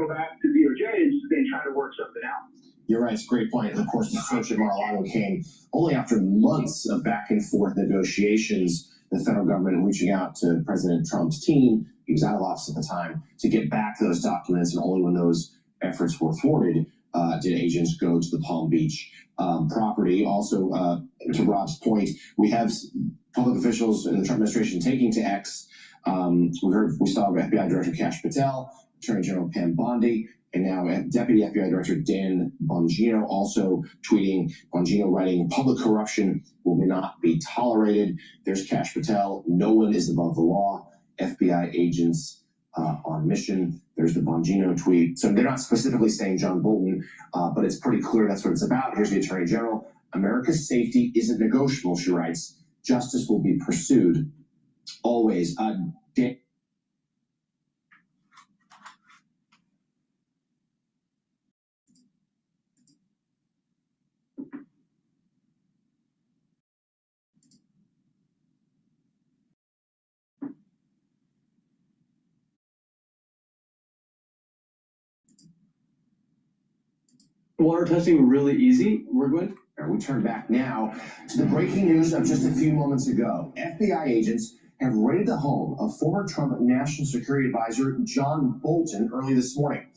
go back to DOJ and try to work something out. You're right. It's a great point. And of course, the search of Mar-a-Lago came only after months of back and forth negotiations. The federal government reaching out to President Trump's team, he was out of office at the time, to get back those documents. And only when those efforts were thwarted did agents go to the Palm Beach property. Also, to Rob's point, we have public officials in the Trump administration taking to X. We saw FBI Director Kash Patel, Attorney General Pam Bondi, and now Deputy FBI Director Dan Bongino also tweeting, Bongino writing, public corruption will not be tolerated. There's Kash Patel. No one is above the law. FBI agents on mission. There's the Bongino tweet. So they're not specifically saying John Bolton, but it's pretty clear that's what it's about. Here's the Attorney General. America's safety isn't negotiable, she writes. Justice will be pursued always. Water testing really easy. We're good. We turn back now to the breaking news of just a few moments ago. FBI agents have raided the home of former Trump National Security Advisor John Bolton early this morning.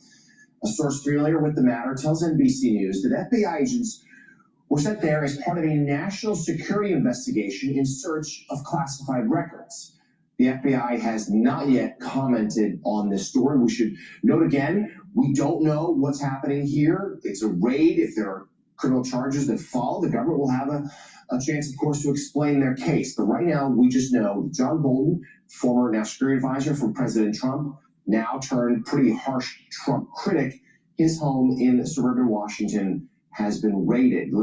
A source familiar with the matter tells NBC News that FBI agents were sent there as part of a national security investigation in search of classified records. The FBI has not yet commented on this story. We should note again, we don't know what's happening here. It's a raid. If there are criminal charges that follow, the government will have a chance, of course, to explain their case. But right now, we just know John Bolton, former national security advisor from President Trump, now turned pretty harsh Trump critic, his home in suburban Washington has been raided.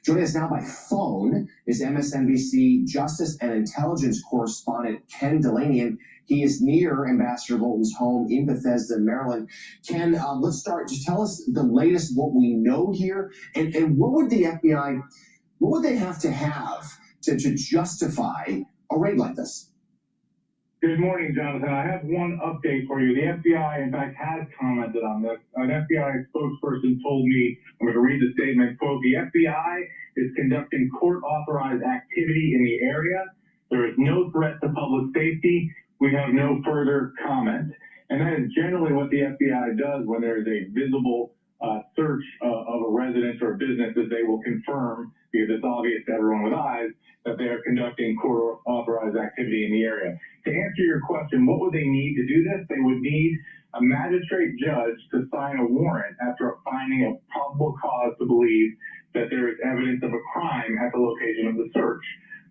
Joining us now by phone is MSNBC Justice and Intelligence correspondent Ken Delaney, and he is near Ambassador Bolton's home in Bethesda, Maryland. Ken, let's start. Just tell us the latest, what we know here, and what would the FBI, what would they have to justify a raid like this? Good morning, Jonathan. I have one update for you. The FBI, in fact, has commented on this. An FBI spokesperson told me, I'm going to read the statement, quote, the FBI is conducting court-authorized activity in the area. There is no threat to public safety. We have no further comment. And that is generally what the FBI does when there is a visible search of a residence or a business, that they will confirm, because it's obvious to everyone with eyes, that they are conducting court-authorized activity in the area. To answer your question, what would they need to do this? They would need a magistrate judge to sign a warrant after a finding of probable cause to believe that there is evidence of a crime at the location of the search,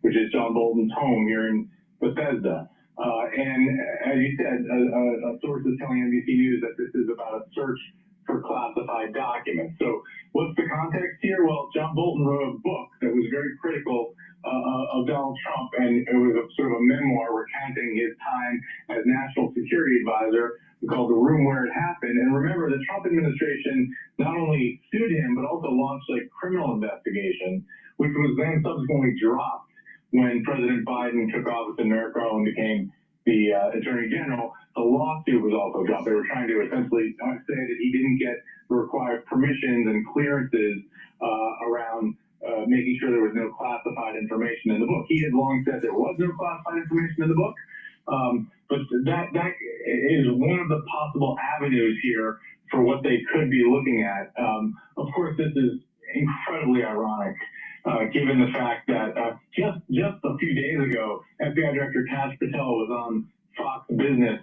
which is John Bolton's home here in Bethesda. And as you said, a source is telling NBC News that this is about a search for classified documents. So what's the context here? Well, John Bolton wrote a book that was very critical of Donald Trump, and it was a sort of a memoir recounting his time as national security advisor called The Room Where It Happened. And remember, the Trump administration not only sued him, but also launched a criminal investigation, which was then subsequently dropped when President Biden took office and Merrick Garland became the Attorney General. The lawsuit was also dropped. They were trying to essentially say that he didn't get the required permissions and clearances around making sure there was no classified information in the book. He had long said there was no classified information in the book, but that is one of the possible avenues here for what they could be looking at. Of course, this is incredibly ironic, given the fact that just a few days ago, FBI Director Kash Patel was on Fox Business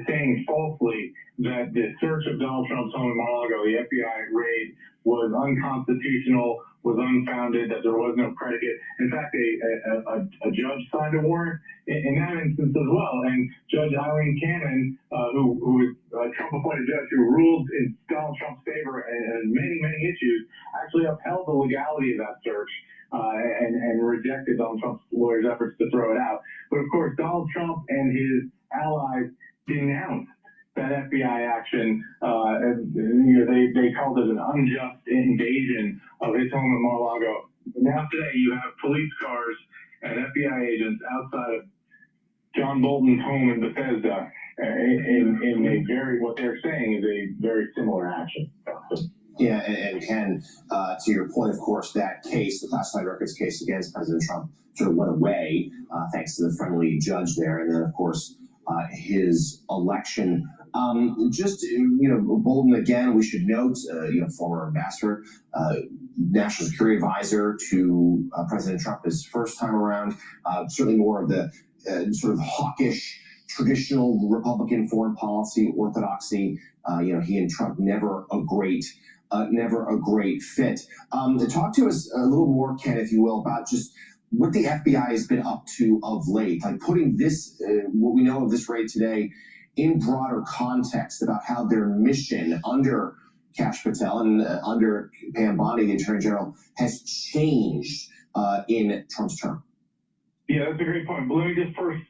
saying falsely that the search of Donald Trump's home in Mar-a-Lago, the FBI raid, was unconstitutional, was unfounded, that there was no predicate. In fact, a judge signed a warrant in that instance as well. And Judge Eileen Cannon, who is a Trump-appointed judge who ruled in Donald Trump's favor and many, many issues, actually upheld the legality of that search and rejected Donald Trump's lawyers' efforts to throw it out. But of course, Donald Trump and his allies denounced that FBI action. They called it an unjust invasion of his home in Mar-a-Lago. Now today you have police cars and FBI agents outside of John Bolton's home in Bethesda. in a very, what they're saying is a very similar action. Yeah, and Ken, to your point, of course, that case, the classified records case against President Trump, sort of went away thanks to the friendly judge there, and then, of course, his election. Bolton, again, we should note, former ambassador, national security advisor to President Trump his first time around, certainly more of the sort of hawkish, traditional Republican foreign policy orthodoxy. He and Trump never a great fit. Talk to us a little more, Ken, if you will, about just what the FBI has been up to of late, like putting this, what we know of this raid today, in broader context about how their mission under Kash Patel and under Pam Bondi, the Attorney General, has changed in Trump's term. Yeah, that's a great point. But let me just first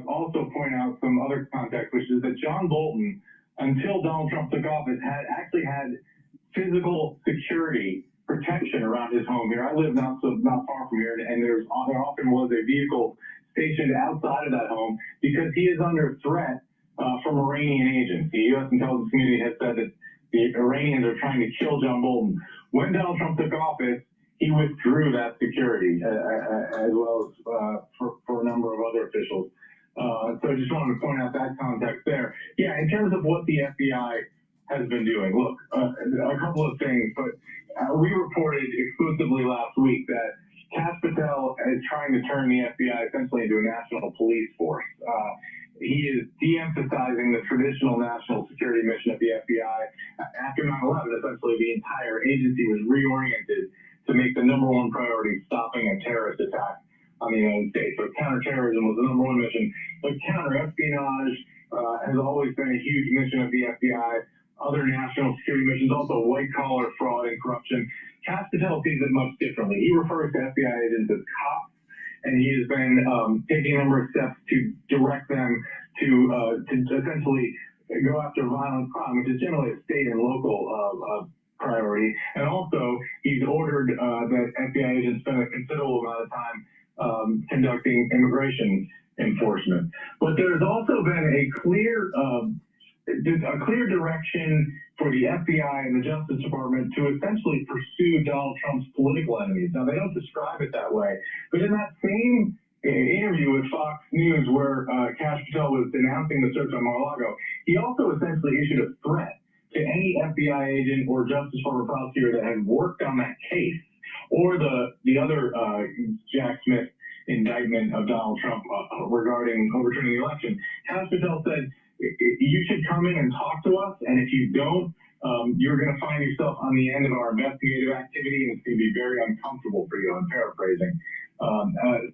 also point out some other context, which is that John Bolton, until Donald Trump took office, actually had physical security protection around his home here. I live not far from here, and there often was a vehicle stationed outside of that home because he is under threat from Iranian agents. The U.S. intelligence community has said that the Iranians are trying to kill John Bolton. When Donald Trump took office, he withdrew that security as well as for a number of other officials. So I just wanted to point out that context there. Yeah, in terms of what the FBI has been doing, look, a couple of things, but we reported exclusively last week that Kash Patel is trying to turn the FBI essentially into a national police force. He is de-emphasizing the traditional national security mission of the FBI. After 9/11, essentially the entire agency was reoriented to make the number one priority stopping a terrorist attack on the United States. So counterterrorism was the number one mission. But counter-espionage has always been a huge mission of the FBI. Other national security missions, also white-collar fraud and corruption. Kash Patel sees it much differently. He refers to FBI agents as cops, and he has been taking a number of steps to direct them to essentially go after violent crime, which is generally a state and local priority. And also, he's ordered that FBI agents spend a considerable amount of time conducting immigration enforcement. But there's also been a clear direction for the FBI and the Justice Department to essentially pursue Donald Trump's political enemies. Now, they don't describe it that way, but in that same interview with Fox News where Kash Patel was denouncing the search on Mar-a-Lago, he also essentially issued a threat to any FBI agent or Justice Department prosecutor that had worked on that case, or the other Jack Smith indictment of Donald Trump regarding overturning the election. Kash Patel said, you should come in and talk to us, and if you don't, you're going to find yourself on the end of our investigative activity, and it's going to be very uncomfortable for you. I'm paraphrasing.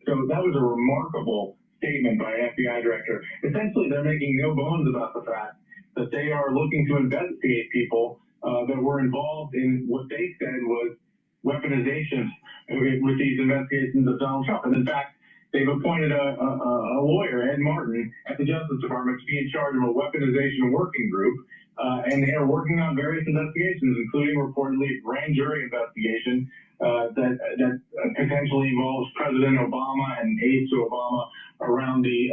So that was a remarkable statement by an FBI director. Essentially, they're making no bones about the fact that they are looking to investigate people that were involved in what they said was weaponization with these investigations of Donald Trump. And in fact, they've appointed a lawyer, Ed Martin, at the Justice Department to be in charge of a weaponization working group. And they are working on various investigations, including reportedly a grand jury investigation that potentially involves President Obama and aides to Obama around the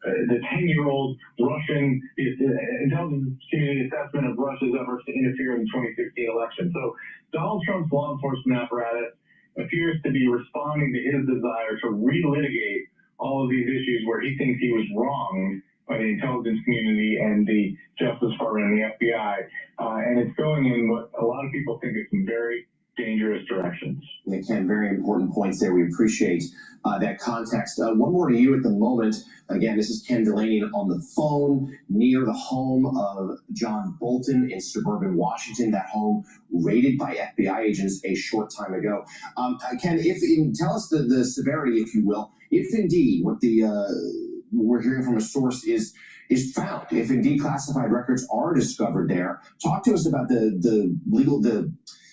10-year-old Russian intelligence community assessment of Russia's efforts to interfere in the 2016 election. So Donald Trump's law enforcement apparatus appears to be responding to his desire to relitigate all of these issues where he thinks he was wronged by the intelligence community and the Justice Department and the FBI. And it's going in what a lot of people think is some very dangerous directions. Yeah, Ken, very important points there. We appreciate that context. One more to you at the moment. Again, this is Ken Delaney on the phone near the home of John Bolton in suburban Washington, that home raided by FBI agents a short time ago. Ken, tell us the severity, if you will, if indeed what we're hearing from a source is found, if indeed classified records are discovered there. Talk to us about the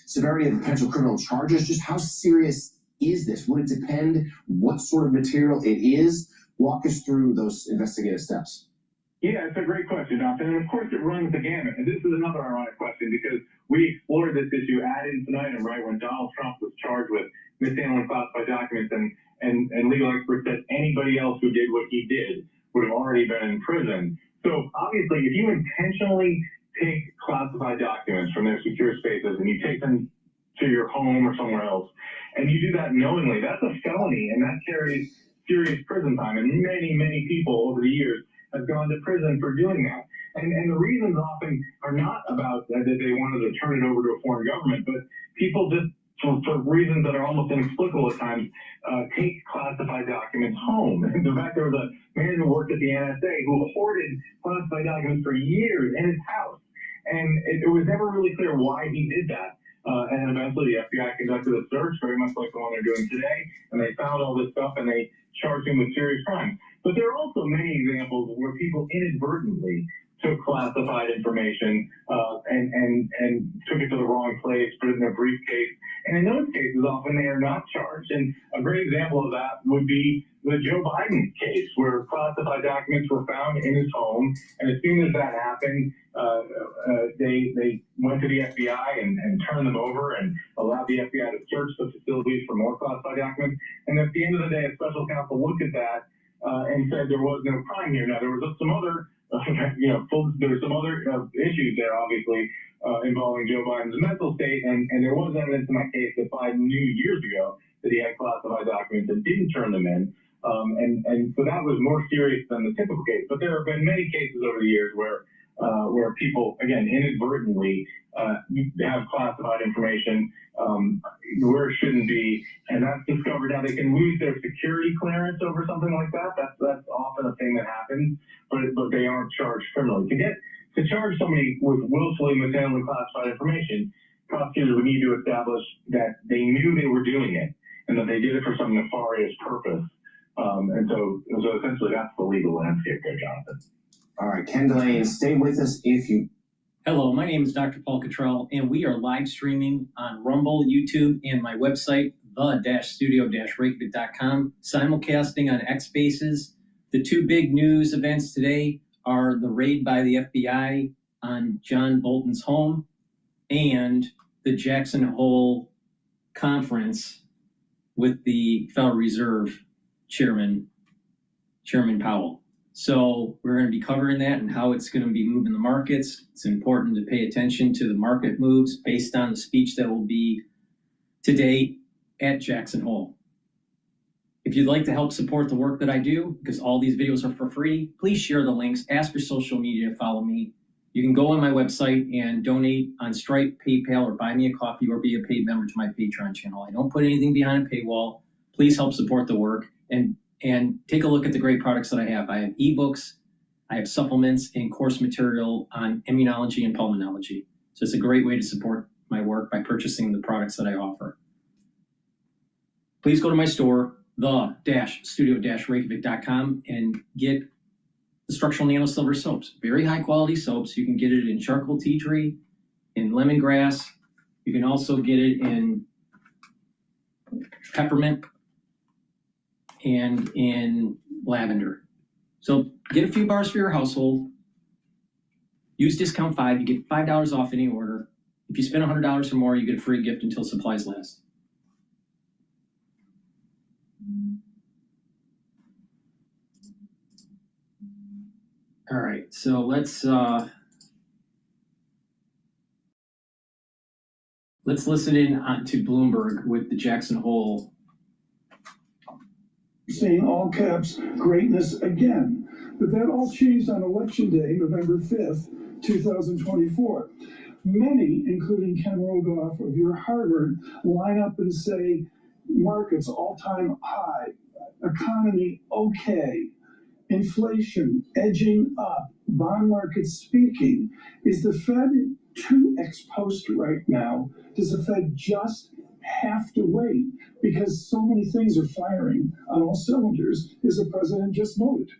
severity of the potential criminal charges. Just how serious is this? Would it depend what sort of material it is? Walk us through those investigative steps. Yeah, it's a great question, Jonathan. And of course, it runs the gamut. And this is another ironic question because we explored this issue ad infinitum, right, when Donald Trump was charged with mishandling classified documents, and legal experts said anybody else who did what he did would have already been in prison. So obviously, if you intentionally take classified documents from their secure spaces and you take them to your home or somewhere else, and you do that knowingly, that's a felony, and that carries serious prison time. And many people over the years have gone to prison for doing that. And the reasons often are not about that they wanted to turn it over to a foreign government, but people just, for reasons that are almost inexplicable at times, take classified documents home. In fact, there was a man who worked at the NSA who hoarded classified documents for years in his house. And it was never really clear why he did that. And eventually the FBI conducted a search, very much like the one they're doing today, and they found all this stuff and they charged him with serious crimes. But there are also many examples where people inadvertently took classified information and took it to the wrong place, put it in their briefcase. And in those cases, often they are not charged. And a great example of that would be the Joe Biden case, where classified documents were found in his home. And as soon as that happened, they went to the FBI and turned them over and allowed the FBI to search the facilities for more classified documents. And at the end of the day, a special counsel looked at that and said there was no crime here. Now, there was some other there were some other issues there, obviously, involving Joe Biden's mental state, and there was evidence in that case that Biden knew years ago that he had classified documents and didn't turn them in, and so that was more serious than the typical case. But there have been many cases over the years where people, again, inadvertently have classified information where it shouldn't be, and that's discovered. Now, they can lose their security clearance over something like that. That's often a thing that happens, but they aren't charged criminally. To charge somebody with willfully mishandling classified information, prosecutors would need to establish that they knew they were doing it and that they did it for some nefarious purpose. And so essentially that's the legal landscape there, Jonathan. All right, Ken Delane, stay with us if you... Hello, my name is DrPaulCottrell, and we are live streaming on Rumble, YouTube, and my website, the-studio-reykjavik.com, simulcasting on X Spaces. The two big news events today are the raid by the FBI on John Bolton's home and the Jackson Hole conference with the Federal Reserve Chairman Powell. So we're going to be covering that and how it's going to be moving the markets. It's important to pay attention to the market moves based on the speech that will be today at Jackson Hole. If you'd like to help support the work that I do, because all these videos are for free, please share the links, ask your social media to follow me. You can go on my website and donate on Stripe, PayPal, or buy me a coffee or be a paid member to my Patreon channel. I don't put anything behind a paywall. Please help support the work and take a look at the great products that I have. I have ebooks, I have supplements, and course material on immunology and pulmonology. So it's a great way to support my work by purchasing the products that I offer. Please go to my store, the-studio-reykjavik.com, and get the structural nano silver soaps. Very high quality soaps. You can get it in charcoal tea tree, in lemongrass. You can also get it in peppermint and in lavender. So get a few bars for your household. Use discount 5. You get $5 off any order. If you spend $100 or more, you get a free gift until supplies last. All right, so let's listen in to Bloomberg with the Jackson Hole. Saying all caps, greatness again. But that all changed on Election Day, November 5th, 2024. Many, including Ken Rogoff of your Harvard, line up and say, markets all-time high, economy okay, inflation edging up, bond market speaking. Is the Fed too exposed right now? Does the Fed just have to wait because so many things are firing on all cylinders, as the president just noted?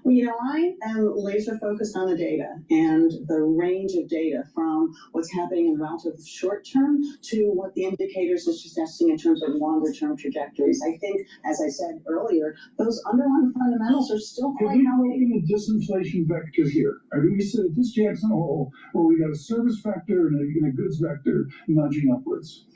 Well, I am laser focused on the data and the range of data from what's happening in the relative short term to what the indicators are suggesting in terms of longer term trajectories. I think, as I said earlier, those underlying fundamentals are still Have quite we healthy. broken the disinflation vector here? Or do we sit at this Jackson Hole where we got a service vector and a goods vector nudging upwards?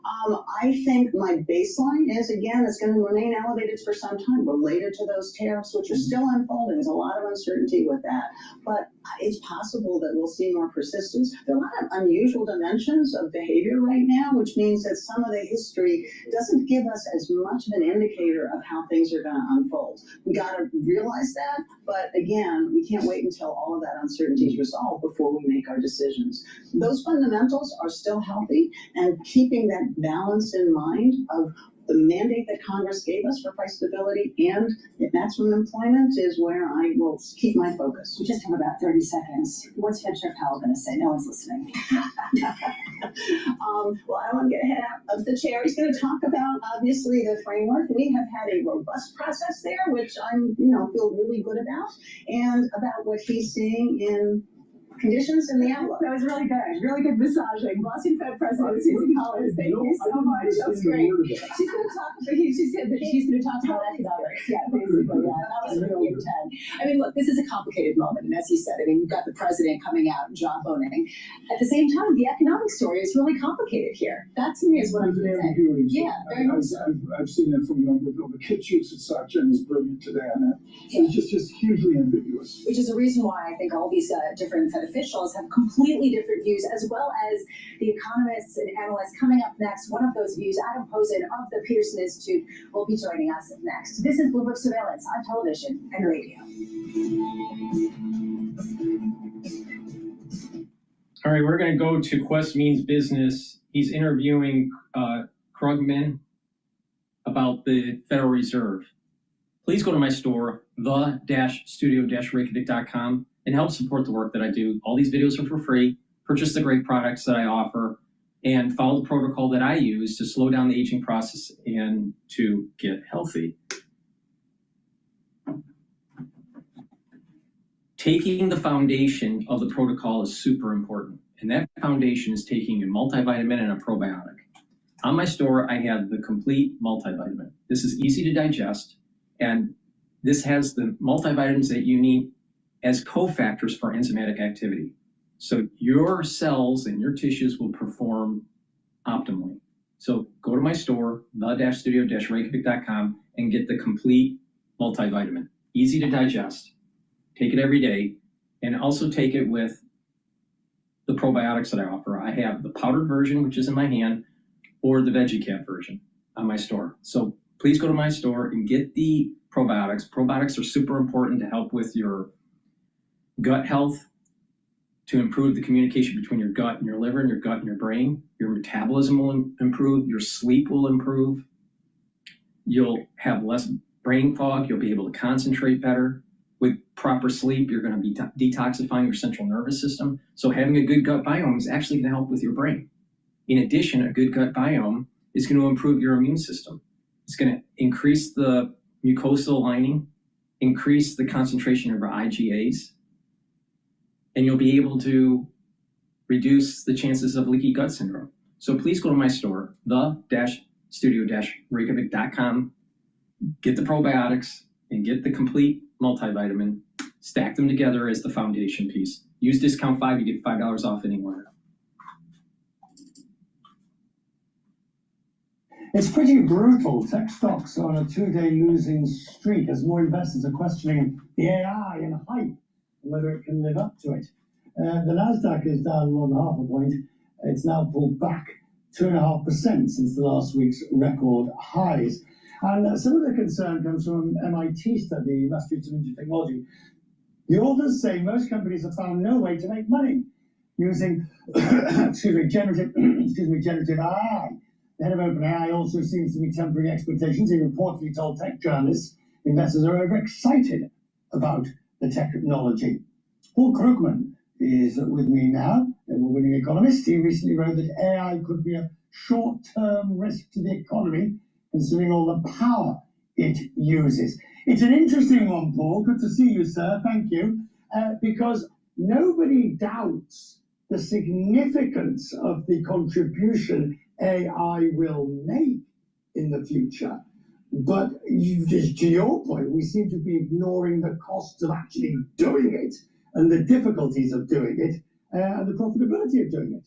I think my baseline is, again, it's going to remain elevated for some time related to those tariffs, which are still unfolding. There's a lot of uncertainty with that. But it's possible that we'll see more persistence. There are a lot of unusual dimensions of behavior right now, which means that some of the history doesn't give us as much of an indicator of how things are going to unfold. We got to realize that. But again, we can't wait until all of that uncertainty is resolved before we make our decisions. Those fundamentals are still healthy, and keeping that balance in mind of the mandate that Congress gave us for price stability and maximum employment is where I will keep my focus. We just have about 30 seconds. What's Fed Chair Powell going to say? No one's listening. Well, I want to get ahead of the chair. He's going to talk about, obviously, the framework. We have had a robust process there, which I'm, feel really good about, and about what he's seeing in conditions in the outlook. That was really good massaging. Boston Fed President Susan Collins, thank you so much. That's great. She's going to talk. She said that she's going to talk about economics. Yeah, basically, yeah. That was really intense. I mean, look, this is a complicated moment, and as you said, I mean, you've got the president coming out and jawboning. At the same time, the economic story is really complicated here. That to me is what I'm saying. Yeah, very much so. I've seen that from a number of the Bitchute at Stockton was brilliant today on that. Yeah. It's just hugely ambiguous. Which is the reason why I think all these different Fed officials have completely different views, as well as the economists and analysts coming up next. One of those views, Adam Posen of the Pearson Institute, will be joining us next. This is Bloomberg Surveillance on television and radio. All right, we're going to go to Quest Means Business. He's interviewing Krugman about the Federal Reserve. Please go to my store, the-studio-reykjavik.com, and help support the work that I do. All these videos are for free. Purchase the great products that I offer and follow the protocol that I use to slow down the aging process and to get healthy. Taking the foundation of the protocol is super important. And that foundation is taking a multivitamin and a probiotic. On my store, I have the complete multivitamin. This is easy to digest, and this has the multivitamins that you need as cofactors for enzymatic activity. So your cells and your tissues will perform optimally. So go to my store, the-studio-reykjavik.com, and get the complete multivitamin. Easy to digest. Take it every day, and also take it with the probiotics that I offer. I have the powdered version, which is in my hand, or the VeggieCap version on my store. So please go to my store and get the probiotics. Probiotics are super important to help with your gut health, to improve the communication between your gut and your liver and your gut and your brain. Your metabolism will improve. Your sleep will improve. You'll have less brain fog. You'll be able to concentrate better. With proper sleep, you're going to be detoxifying your central nervous system. So having a good gut biome is actually going to help with your brain. In addition, a good gut biome is going to improve your immune system. It's going to increase the mucosal lining, increase the concentration of your IgAs, and you'll be able to reduce the chances of leaky gut syndrome. So please go to my store, the-studio-reykjavik.com, get the probiotics, and get the complete multivitamin. Stack them together as the foundation piece. Use discount 5, you get $5 off anywhere. It's pretty brutal. Tech stocks are on a 2-day losing streak as more investors are questioning the AI and hype and whether it can live up to it. The Nasdaq is down 1.5 point. It's now pulled back 2.5% since the last week's record highs. And some of the concern comes from an MIT study, Massachusetts Technology. The authors say most companies have found no way to make money using generative AI. The head of OpenAI also seems to be tempering expectations. He reportedly told tech journalists investors are overexcited about the technology. Paul Krugman is with me now, a winning economist. He recently wrote that AI could be a short-term risk to the economy, considering all the power it uses. It's an interesting one, Paul. Good to see you, sir. Thank you. Because nobody doubts the significance of the contribution AI will make in the future. But to your point, we seem to be ignoring the costs of actually doing it and the difficulties of doing it and the profitability of doing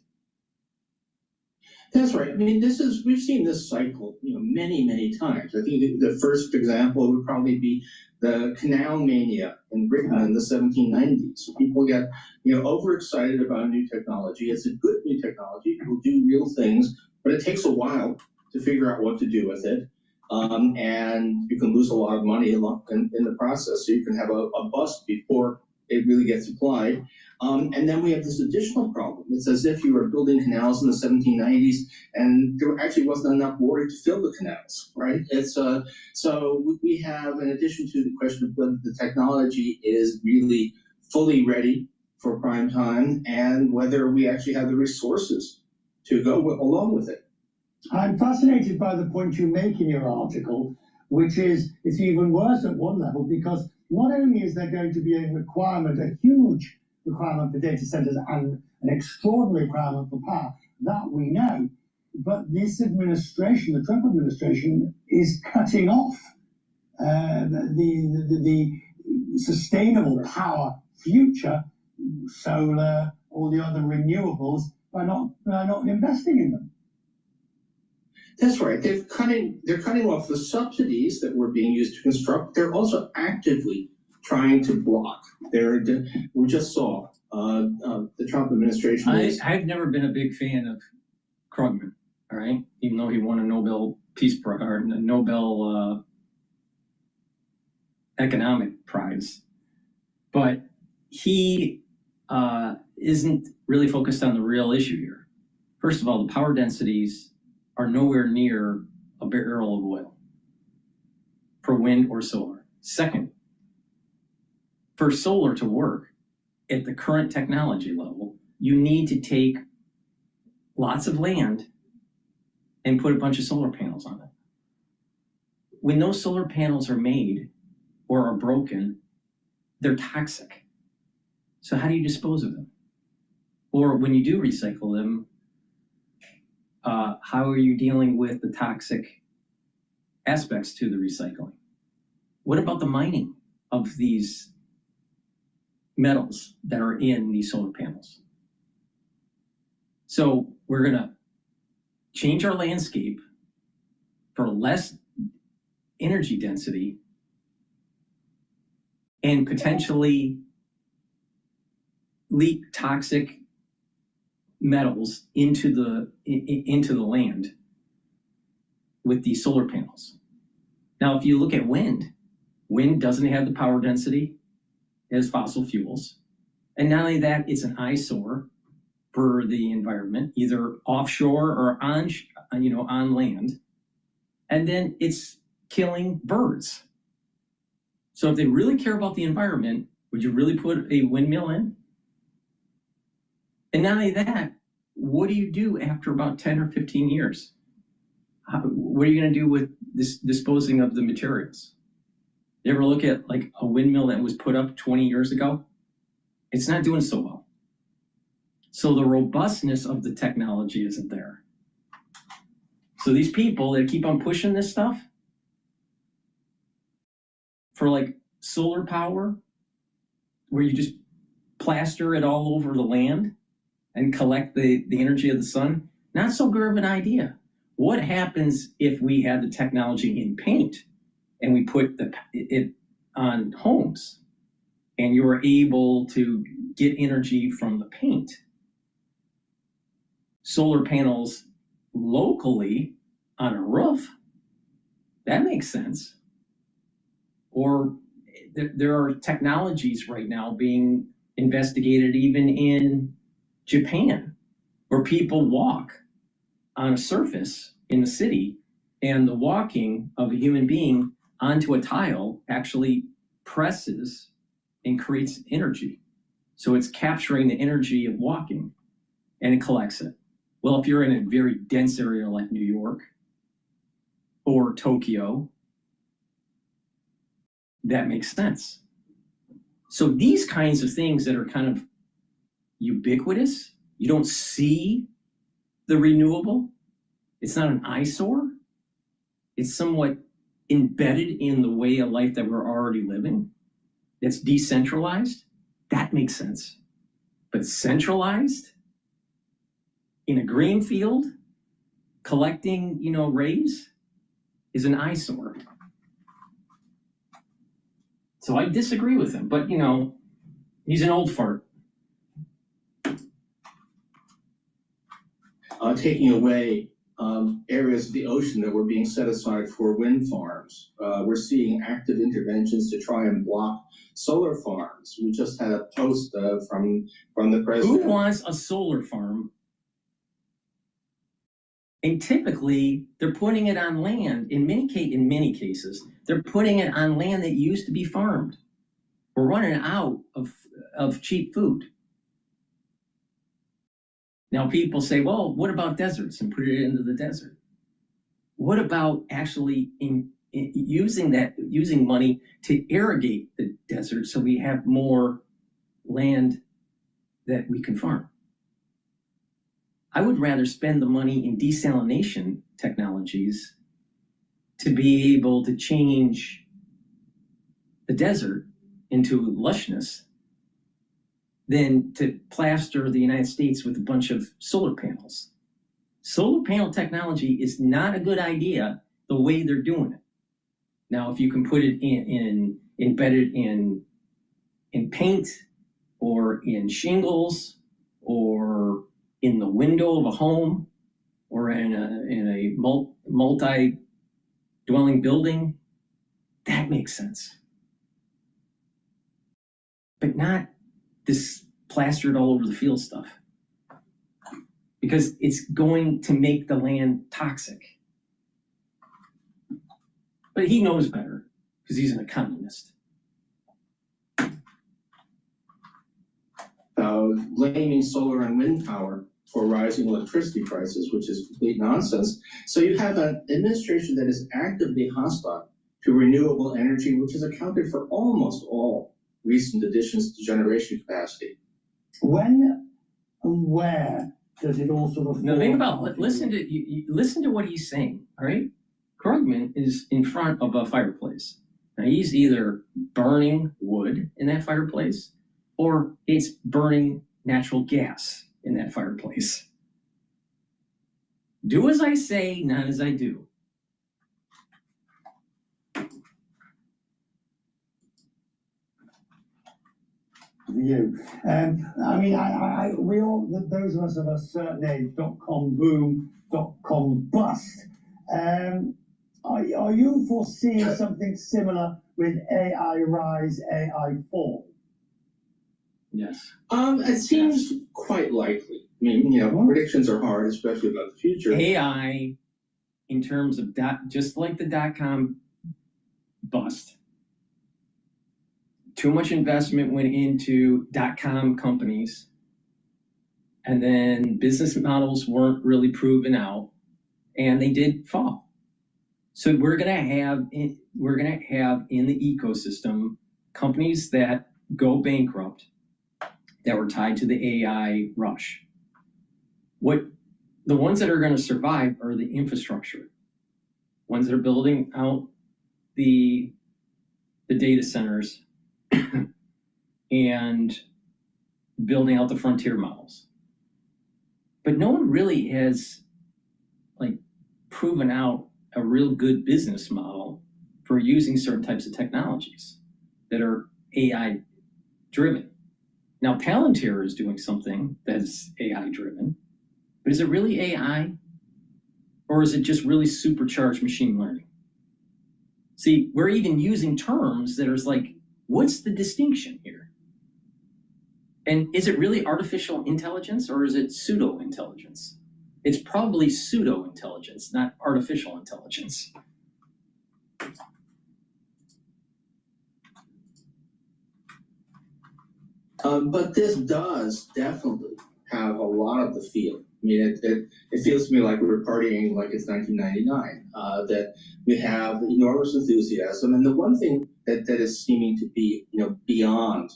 it. That's right. I mean, we've seen this cycle, many, many times. I think the first example would probably be the canal mania in Britain in the 1790s. People get, overexcited about new technology. It's a good new technology. It will do real things, but it takes a while to figure out what to do with it. And you can lose a lot of money in the process. So you can have a bust before it really gets applied. And then we have this additional problem. It's as if you were building canals in the 1790s and there actually wasn't enough water to fill the canals, right? So we have, in addition to the question of whether the technology is really fully ready for prime time and whether we actually have the resources to go along with it. I'm fascinated by the point you make in your article, which is it's even worse at one level because not only is there going to be a huge requirement for data centers and an extraordinary requirement for power, that we know, but this administration, the Trump administration, is cutting off the sustainable power future, solar, all the other renewables, by not investing in them. That's right. They're cutting off the subsidies that were being used to construct. They're also actively trying to block. We just saw the Trump administration. I've never been a big fan of Krugman, all right? Even though he won a Nobel Peace Prize or a Nobel Economic Prize, but he isn't really focused on the real issue here. First of all, the power densities are nowhere near a barrel of oil for wind or solar. Second, for solar to work at the current technology level, you need to take lots of land and put a bunch of solar panels on it. When those solar panels are made or are broken, they're toxic. So how do you dispose of them? Or when you do recycle them, how are you dealing with the toxic aspects to the recycling? What about the mining of these metals that are in these solar panels? So we're going to change our landscape for less energy density and potentially leak toxic metals into the land with these solar panels. Now, if you look at wind doesn't have the power density as fossil fuels. And not only that, it's an eyesore for the environment, either offshore or on land. And then it's killing birds. So if they really care about the environment, would you really put a windmill in? And not only that, what do you do after about 10 or 15 years? What are you going to do with this disposing of the materials? You ever look at like a windmill that was put up 20 years ago? It's not doing so well. So the robustness of the technology isn't there. So these people that keep on pushing this stuff for like solar power, where you just plaster it all over the land and collect the energy of the sun, not so good of an idea. What happens if we had the technology in paint and we put it on homes and you were able to get energy from the paint? Solar panels locally on a roof, that makes sense. Or there are technologies right now being investigated even in Japan, where people walk on a surface in the city and the walking of a human being onto a tile actually presses and creates energy. So it's capturing the energy of walking and it collects it. Well, if you're in a very dense area like New York or Tokyo, that makes sense. So these kinds of things that are kind of ubiquitous, you don't see the renewable, it's not an eyesore, it's somewhat embedded in the way of life that we're already living, it's decentralized, that makes sense. But centralized in a green field collecting, rays is an eyesore. So I disagree with him, but he's an old fart. Taking away areas of the ocean that were being set aside for wind farms. We're seeing active interventions to try and block solar farms. We just had a post from the president. Who wants a solar farm? And typically, they're putting it on land. In many cases, they're putting it on land that used to be farmed. We're running out of cheap food. Now people say, well, what about deserts and put it into the desert? What about actually using money to irrigate the desert so we have more land that we can farm? I would rather spend the money in desalination technologies to be able to change the desert into lushness than to plaster the United States with a bunch of solar panels. Solar panel technology is not a good idea the way they're doing it. Now, if you can put it embedded in paint or in shingles or in the window of a home or in a multi-dwelling building, that makes sense. But not this plastered all over the field stuff, because it's going to make the land toxic. But he knows better because he's an economist. Blaming solar and wind power for rising electricity prices, which is complete nonsense. So you have an administration that is actively hostile to renewable energy, which has accounted for almost all recent additions to generation capacity. When and where does it all sort of... Now think about, listen to what he's saying, all right? Krugman is in front of a fireplace. Now he's either burning wood in that fireplace or it's burning natural gas in that fireplace. Do as I say, not as I do. You. I mean, we all, those of us of a certain age, .com boom, .com bust. Are you foreseeing something similar with AI rise, AI fall? Yes. It seems quite likely. I mean, predictions are hard, especially about the future. AI, in terms of just like the .com bust, too much investment went into .com companies, and then business models weren't really proven out, and they did fall. So we're gonna have in the ecosystem companies that go bankrupt that were tied to the AI rush. The ones that are going to survive are the infrastructure, ones that are building out the data centers and building out the frontier models. But no one really has proven out a real good business model for using certain types of technologies that are AI driven. Now Palantir is doing something that's AI driven, but is it really AI? Or is it just really supercharged machine learning? See, we're even using terms that are what's the distinction here? And is it really artificial intelligence or is it pseudo intelligence? It's probably pseudo intelligence, not artificial intelligence. But this does definitely have a lot of the feel. I mean, it feels to me like we're partying like it's 1999, that we have enormous enthusiasm. And the one thing that is seeming to be, beyond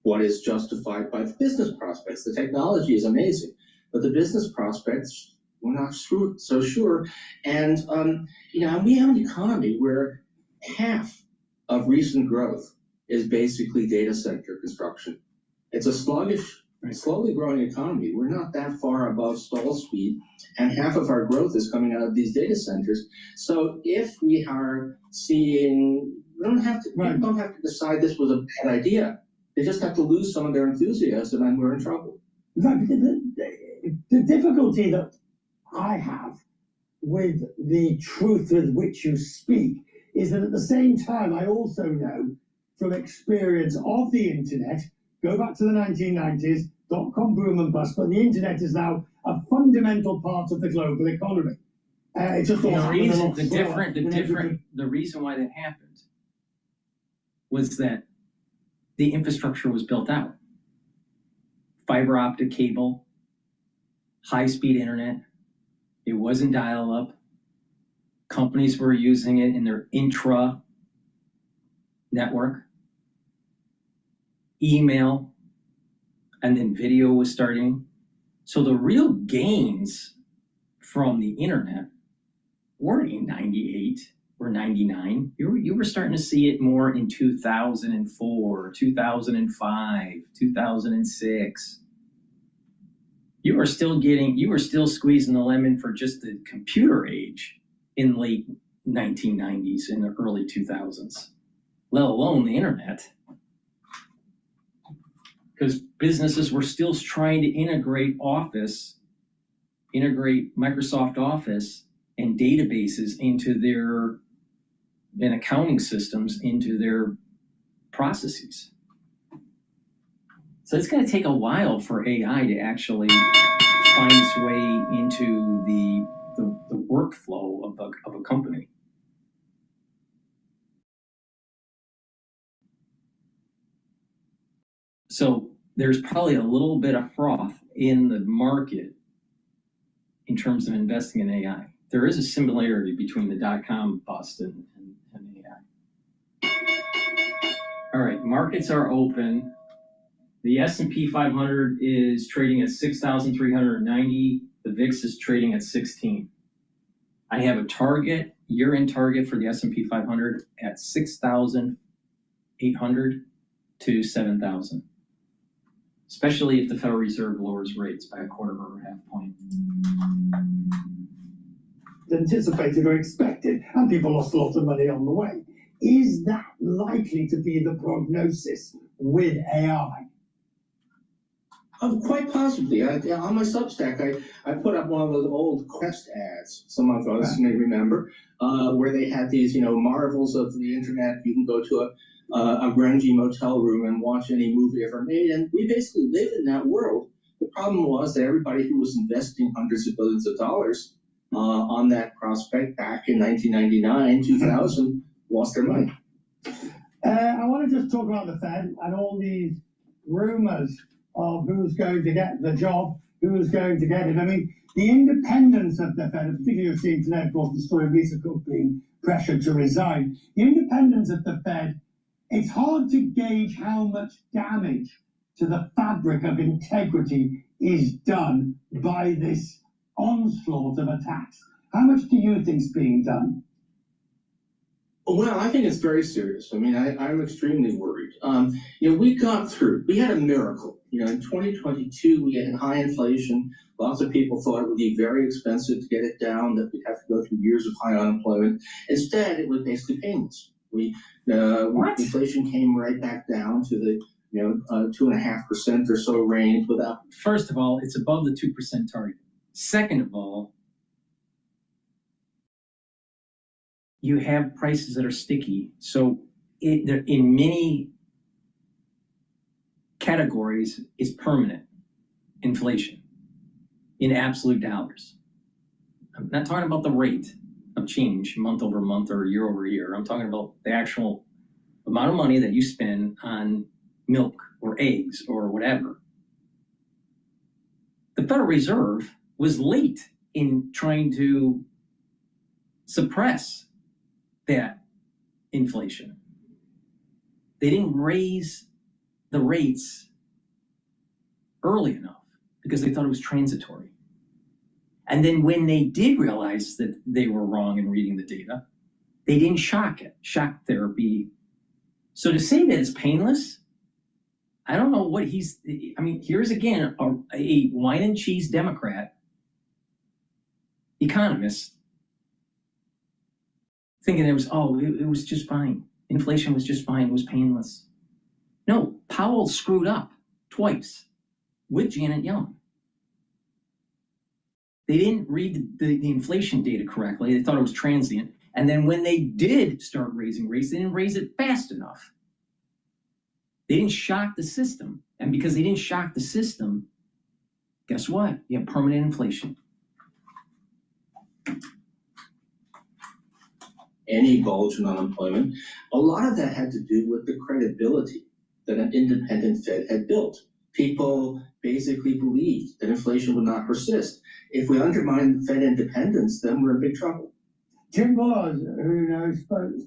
what is justified by the business prospects. The technology is amazing, but the business prospects, we're not so sure. And, we have an economy where half of recent growth is basically data center construction. It's a sluggish slowly growing economy. We're not that far above stall speed, and half of our growth is coming out of these data centers. So if we are seeing, we don't have to decide this was a bad idea. They just have to lose some of their enthusiasm, and we're in trouble. The difficulty that I have with the truth with which you speak is that at the same time, I also know from experience of the internet, go back to the 1990s, dot-com boom and bust, but the internet is now a fundamental part of the global economy. It just all happened a lot slower. The reason why that happened was that the infrastructure was built out. Fiber optic cable, high-speed internet. It wasn't dial-up. Companies were using it in their intra-network. Email, and then video was starting. So the real gains from the internet weren't in 98 or 99. You were starting to see it more in 2004, 2005, 2006. You were still squeezing the lemon for just the computer age in late 1990s and the early 2000s, let alone the internet. Because businesses were still trying to integrate Microsoft Office and databases and accounting systems into their processes. So it's going to take a while for AI to actually find its way into the workflow of a company. So there's probably a little bit of froth in the market in terms of investing in AI. There is a similarity between the dot-com bust and AI. All right, markets are open. The S&P 500 is trading at 6,390. The VIX is trading at 16. I have a target, year-end target for the S&P 500 at 6,800 to 7,000. Especially if the Federal Reserve lowers rates by a quarter or a half point. Anticipated or expected, and people lost a lot of money on the way. Is that likely to be the prognosis with AI? Quite possibly. On my Substack, I put up one of those old Quest ads, some of us may remember, where they had these, marvels of the internet. You can go to a grungy motel room and watch any movie ever made, and we basically live in that world. The problem was that everybody who was investing hundreds of billions of dollars on that prospect back in 1999, 2000, lost their money. I want to just talk about the Fed and all these rumors of who's going to get the job, who's going to get it. I mean, the independence of the Fed, particularly you're seeing today, of course, the story of Lisa Cook being pressured to resign. The independence of the Fed, it's hard to gauge how much damage to the fabric of integrity is done by this onslaught of attacks. How much do you think is being done? Well, I think it's very serious. I mean, I'm extremely worried. We got through. We had a miracle. In 2022, we had high inflation. Lots of people thought it would be very expensive to get it down, that we'd have to go through years of high unemployment. Instead, it was basically painless. Inflation came right back down to the 2.5% or so range without. First of all, it's above the 2% target. Second of all, you have prices that are sticky. So in many categories is permanent inflation in absolute dollars. I'm not talking about the rate of change month over month or year over year. I'm talking about the actual amount of money that you spend on milk or eggs or whatever. The Federal Reserve was late in trying to suppress that inflation. They didn't raise the rates early enough because they thought it was transitory. And then when they did realize that they were wrong in reading the data, they didn't shock therapy. So to say that it's painless, I don't know what I mean, here's again a wine and cheese Democrat economist thinking it was just fine. Inflation was just fine. It was painless. No, Powell screwed up twice with Janet Yellen. They didn't read the inflation data correctly. They thought it was transient. And then when they did start raising rates, they didn't raise it fast enough. They didn't shock the system. And because they didn't shock the system, guess what? You have permanent inflation. Any bulge in unemployment, a lot of that had to do with the credibility that an independent Fed had built. People basically believed that inflation would not persist. If we undermine Fed independence, then we're in big trouble. Jim Bullard, who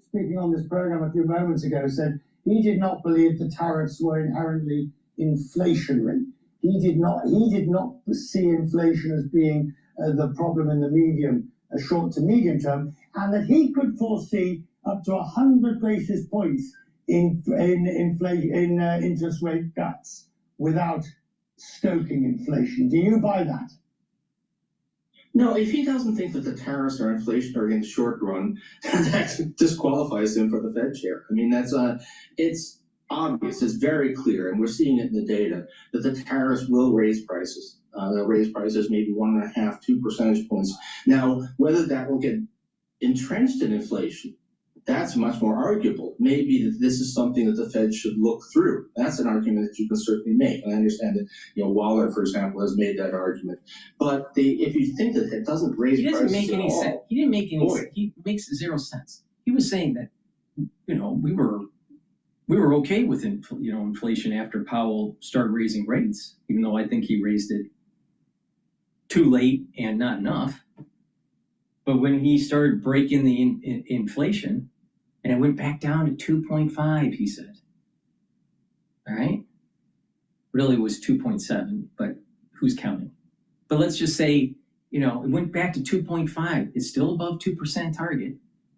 speaking on this program a few moments ago, said he did not believe the tariffs were inherently inflationary. He did not see inflation as being the problem in the short to medium term, and that he could foresee up to 100 basis points in interest rate cuts without stoking inflation. Do you buy that? No, if he doesn't think that the tariffs are inflationary in the short run, that disqualifies him for the Fed chair. I mean, it's obvious, it's very clear, and we're seeing it in the data, that the tariffs will raise prices. They'll raise prices maybe 1.5, 2 percentage points. Now, whether that will get entrenched in inflation, that's much more arguable. Maybe that this is something that the Fed should look through. That's an argument that you can certainly make. And I understand that, Waller, for example, has made that argument. But if you think that it doesn't raise prices at all, he didn't make any sense. He makes zero sense. He was saying that, we were okay with inflation after Powell started raising rates, even though I think he raised it too late and not enough. But when he started breaking the inflation, and it went back down to 2.5, he said. All right? Really it was 2.7, but who's counting? But let's just say, it went back to 2.5. It's still above 2% target.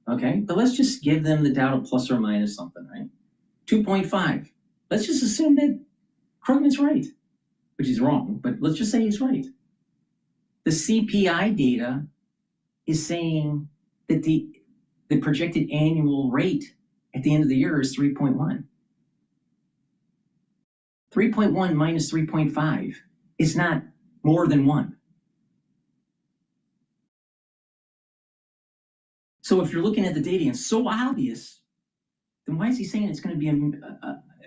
Okay? But let's just give them the doubt of plus or minus something, right? 2.5. Let's just assume that Krugman's right, which is wrong, but let's just say he's right. The CPI data is saying that the projected annual rate at the end of the year is 3.1. 3.1 minus 3.5 is not more than 1. So if you're looking at the data and it's so obvious, then why is he saying it's going to be a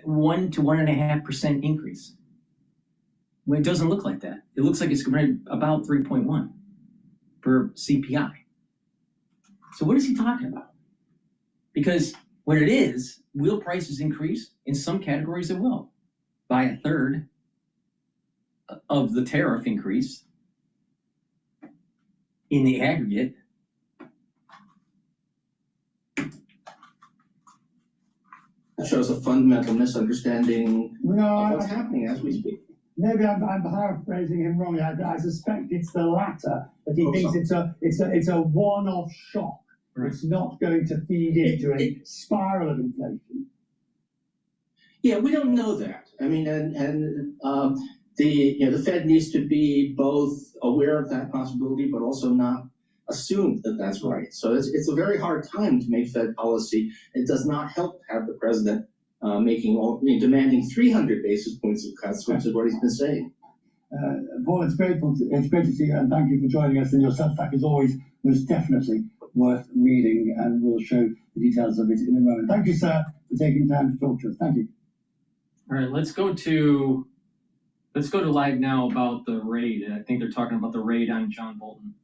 1 to 1.5% increase? Well, it doesn't look like that. It looks like it's going to be about 3.1 for CPI. So what is he talking about? Because what it is, will prices increase? In some categories it will, by 1/3 of the tariff increase in the aggregate. That shows a fundamental misunderstanding of what's happening as we speak. Maybe I'm paraphrasing him wrongly. I suspect it's the latter, that he thinks it's a one-off shock. Right. It's not going to feed into a spiral of inflation. Yeah, we don't know that. I mean, the Fed needs to be both aware of that possibility, but also not assume that that's right. So it's a very hard time to make Fed policy. It does not help to have the president demanding 300 basis points of cuts, which is what he's been saying. Paul, it's great to see you, and thank you for joining us. And your Substack is always most definitely worth reading, and we'll show the details of it in a moment. Thank you, sir, for taking time to talk to us. Thank you. All right, let's go to live now about the raid. I think they're talking about the raid on John Bolton.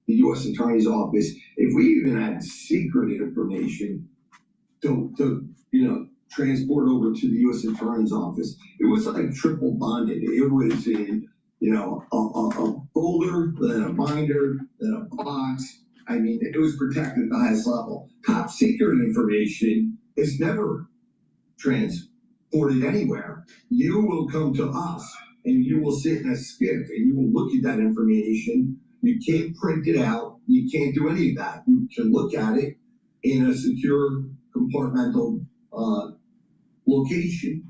The U.S. Attorney's Office, if we even had secret information to transport over to the U.S. Attorney's Office, it was like triple bonded. It was in, a folder, then a binder, then a box. I mean, it was protected at the highest level. Top secret information is never transported anywhere. You will come to us and you will sit in a skiff and you will look at that information. You can't print it out. You can't do any of that. You can look at it in a secure compartmental location.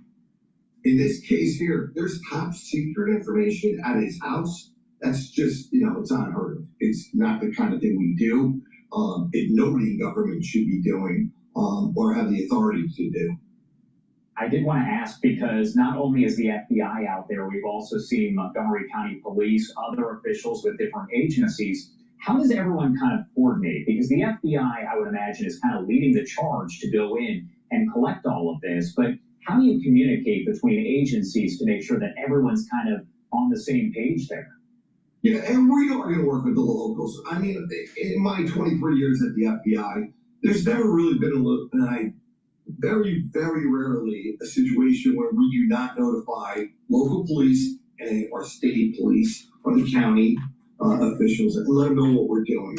In this case here, there's top secret information at his house. That's just, it's unheard of. It's not the kind of thing we do. Nobody in government should be doing or have the authority to do. I did want to ask because not only is the FBI out there, we've also seen Montgomery County Police, other officials with different agencies. How does everyone kind of coordinate? Because the FBI, I would imagine, is kind of leading the charge to go in and collect all of this. But how do you communicate between agencies to make sure that everyone's kind of on the same page there? Yeah, and we are going to work with the locals. I mean, in my 23 years at the FBI, there's never really been very, very rarely a situation where we do not notify local police or state police or the county officials and let them know what we're doing.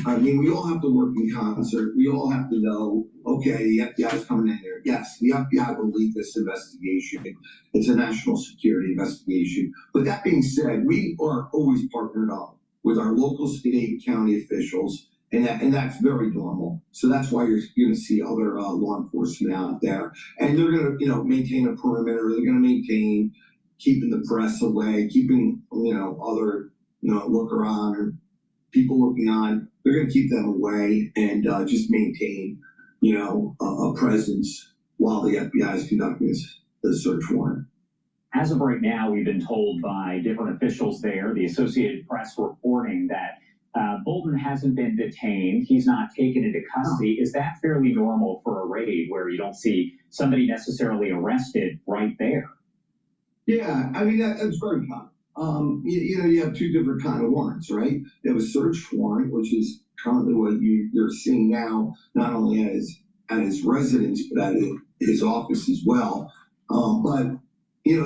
I mean, we all have to work in concert. We all have to know, okay, the FBI is coming in here. Yes, the FBI will lead this investigation. It's a national security investigation. But that being said, we are always partnered up with our local, state, county officials, and that's very normal. So that's why you're going to see other law enforcement out there, and they're going to, maintain a perimeter. They're going to maintain keeping the press away, keeping, other, look around or people looking on. They're going to keep them away and just maintain, a presence while the FBI is conducting the search warrant. As of right now, we've been told by different officials there, the Associated Press reporting that Bolton hasn't been detained. He's not taken into custody. Is that fairly normal for a raid where you don't see somebody necessarily arrested right there? Yeah, I mean, that's very common. You have two different kind of warrants, right? You have a search warrant, which is currently what you're seeing now, not only at his residence, but at his office as well. But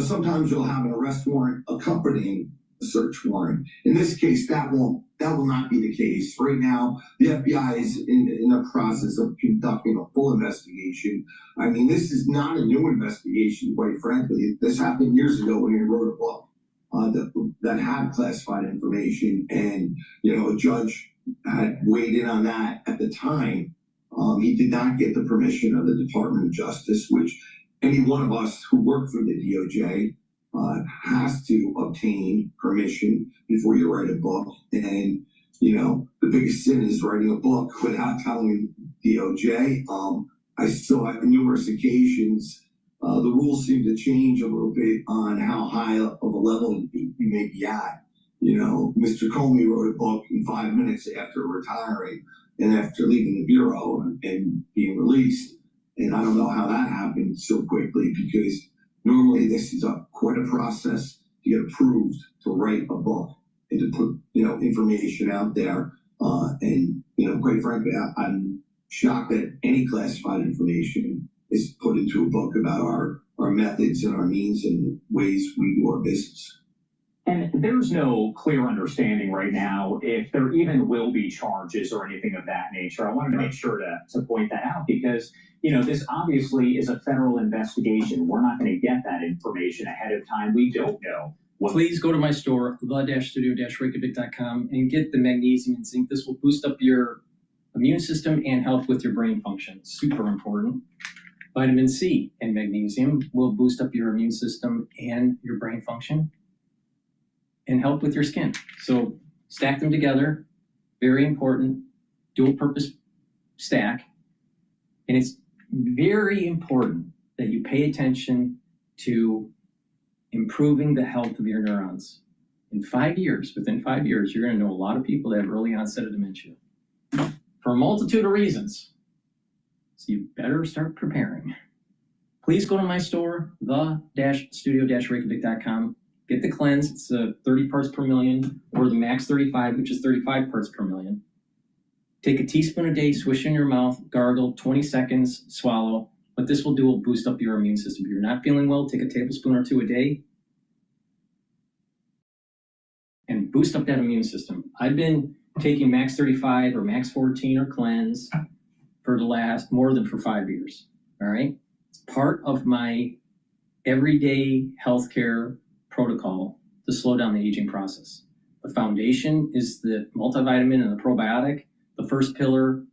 sometimes you'll have an arrest warrant accompanying a search warrant. In this case, that will not be the case. Right now, the FBI is in the process of conducting a full investigation. I mean, this is not a new investigation, quite frankly. This happened years ago when he wrote a book that had classified information, and a judge had weighed in on that at the time. He did not get the permission of the Department of Justice, which any one of us who work for the DOJ has to obtain permission before you write a book. And, the biggest sin is writing a book without telling DOJ. I still, on numerous occasions, the rules seem to change a little bit on how high of a level you may be at. Mr. Comey wrote a book in 5 minutes after retiring and after leaving the Bureau and being released. And I don't know how that happened so quickly, because normally this is quite a process to get approved to write a book and to put, information out there. And quite frankly, I'm shocked that any classified information is put into a book about our methods and our means and ways we do our business. And there's no clear understanding right now if there even will be charges or anything of that nature. I wanted to make sure to point that out because, this obviously is a federal investigation. We're not going to get that information ahead of time. We don't know. Please go to my store, the-studio-reykjavik.com, and get the magnesium and zinc. This will boost up your immune system and help with your brain function. Super important. Vitamin C and magnesium will boost up your immune system and your brain function and help with your skin. So stack them together. Very important. Dual purpose stack. And it's very important that you pay attention to improving the health of your neurons. Within 5 years, you're going to know a lot of people that have early onset of dementia for a multitude of reasons. So you better start preparing. Please go to my store, the-studio-reykjavik.com. Get the cleanse. It's 30 parts per million, or the max 35, which is 35 parts per million. Take a teaspoon a day, swish in your mouth, gargle, 20 seconds, swallow. What this will do will boost up your immune system. If you're not feeling well, take a tablespoon or two a day and boost up that immune system. I've been taking max 35 or max 14 or cleanse for the last more than 5 years. All right. It's part of my everyday healthcare protocol to slow down the aging process. The foundation is the multivitamin and the probiotic. The first pillar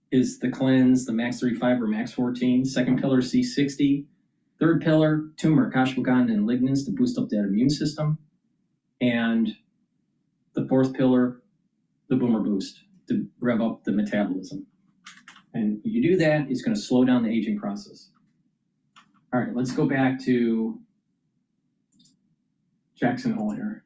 is the cleanse, the max 35 or max 14. Second pillar, C60. Third pillar, tumor, ashwagandha and lignans to boost up that immune system. And the fourth pillar, the boomer boost to rev up the metabolism. And when you do that, it's going to slow down the aging process. All right, let's go back to Jackson Hole here.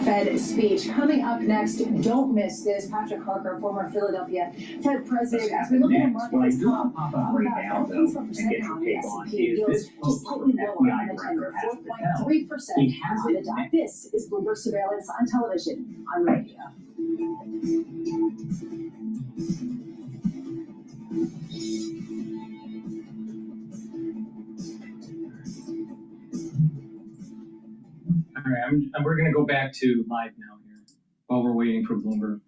Fed speech. Coming up next, don't miss this. Patrick Harker, former Philadelphia Fed president, as we look at a market What I that's do want to pop up right now, though, and get your take on is this just quote slightly from lower FBI on the Director 10-year, Patrick 4.3% He has on the it dot. This is Bloomberg Surveillance on television, on radio. All right, we're going to go back to live now here while we're waiting for Bloomberg.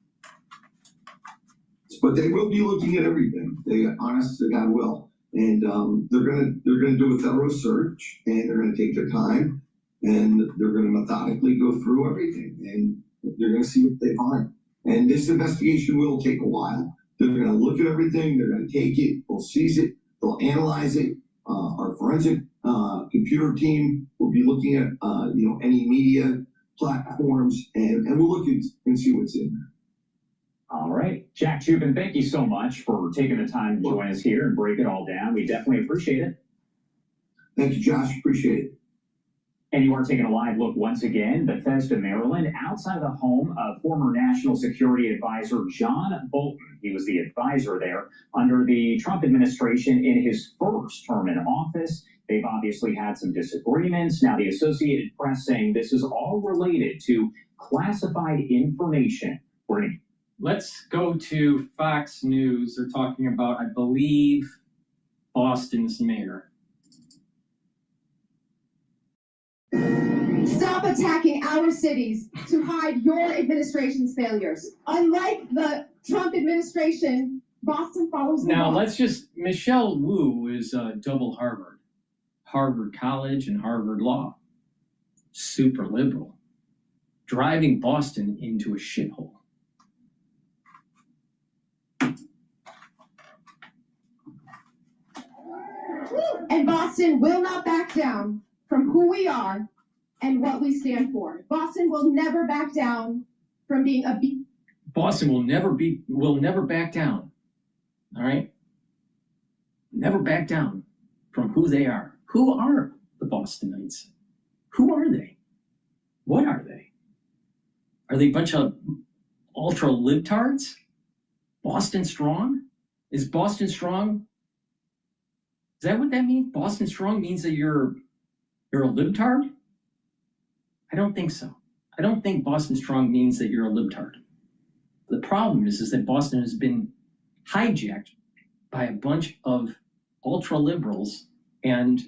But they will be looking at everything. They, honest to God, will. And they're gonna do a thorough search, and they're gonna take their time, and they're gonna methodically go through everything, and they're gonna see what they find. And this investigation will take a while. They're gonna look at everything. They're gonna take it. They'll seize it. They'll analyze it. Our forensic computer team will be looking at any media platforms, and we'll look and see what's in there. All right. Jack Chubin, thank you so much for taking the time to join us here and break it all down. We definitely appreciate it. Thank you, Josh. Appreciate it. And you are taking a live look once again, Bethesda, Maryland, outside of the home of former National Security Advisor John Bolton. He was the advisor there under the Trump administration in his first term in office. They've obviously had some disagreements. Now, the Associated Press saying this is all related to classified information. Let's go to Fox News. They're talking about, I believe, Boston's mayor. Stop attacking our cities to hide your administration's failures. Unlike the Trump administration, Boston follows the law. Now, Michelle Wu is double Harvard College and Harvard Law. Super liberal. Driving Boston into a shithole. And Boston will not back down from who we are and what we stand for. Boston will never back down from being a Boston will never back down. All right? Never back down from who they are. Who are the Bostonites? Who are they? What are they? Are they a bunch of ultra libtards? Boston strong? Is Boston strong? Is that what that means? Boston strong means that you're a libtard? I don't think so. I don't think Boston strong means that you're a libtard. The problem is that Boston has been hijacked by a bunch of ultra liberals, and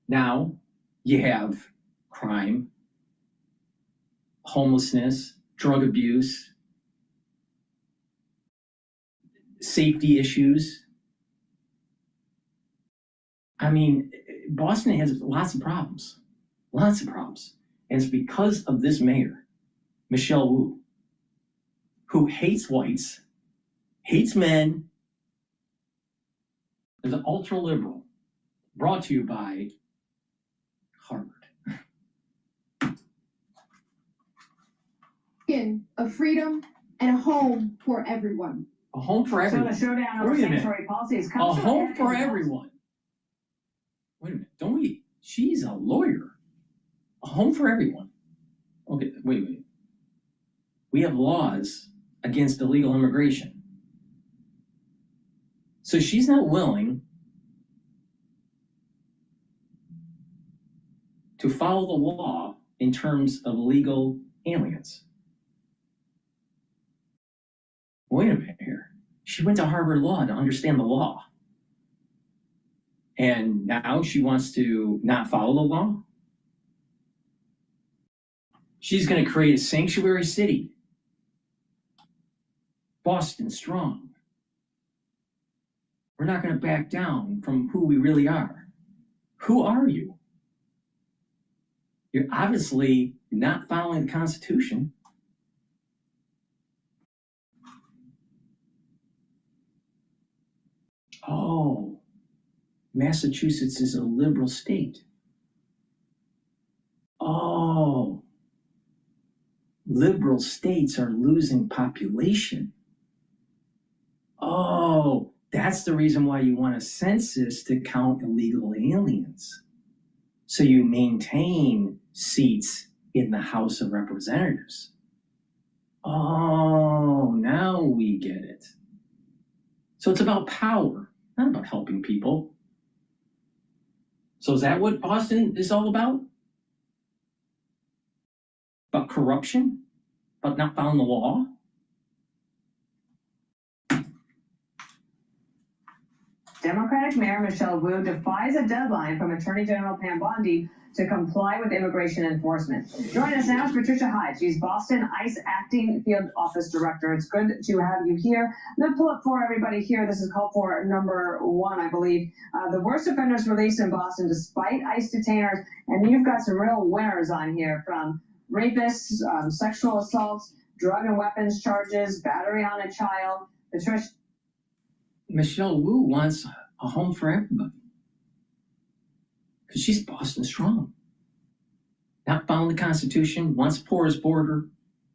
now you have crime, homelessness, drug abuse, safety issues. I mean, Boston has lots of problems. Lots of problems. And it's because of this mayor, Michelle Wu, who hates whites, hates men, is an ultra liberal, brought to you by Harvard. of freedom and a home for everyone. A home for everyone. So the showdown over sanctuary policies comes a home for everyone. Wait a minute, she's a lawyer. A home for everyone. Okay, wait. We have laws against illegal immigration. So she's not willing to follow the law in terms of illegal aliens. Wait a minute here. She went to Harvard Law to understand the law. And now she wants to not follow the law? She's going to create a sanctuary city. Boston strong. We're not going to back down from who we really are. Who are you? You're obviously not following the Constitution. Oh, Massachusetts is a liberal state. Oh, liberal states are losing population. Oh, that's the reason why you want a census to count illegal aliens. So you maintain seats in the House of Representatives. Oh, now we get it. So it's about power, not about helping people. So is that what Boston is all about? About corruption? About not following the law? Democratic Mayor Michelle Wu defies a deadline from Attorney General Pam Bondi to comply with immigration enforcement. Joining us now is Patricia Hyde. She's Boston ICE Acting Field Office Director. It's good to have you here. I'm going to pull up for everybody here. This is call for number 1, I believe. The worst offenders released in Boston despite ICE detainers. And you've got some real winners on here, from rapists, sexual assaults, drug and weapons charges, battery on a child. Patricia. Michelle Wu wants a home for everybody. Because she's Boston strong. Not following the Constitution, wants a porous border,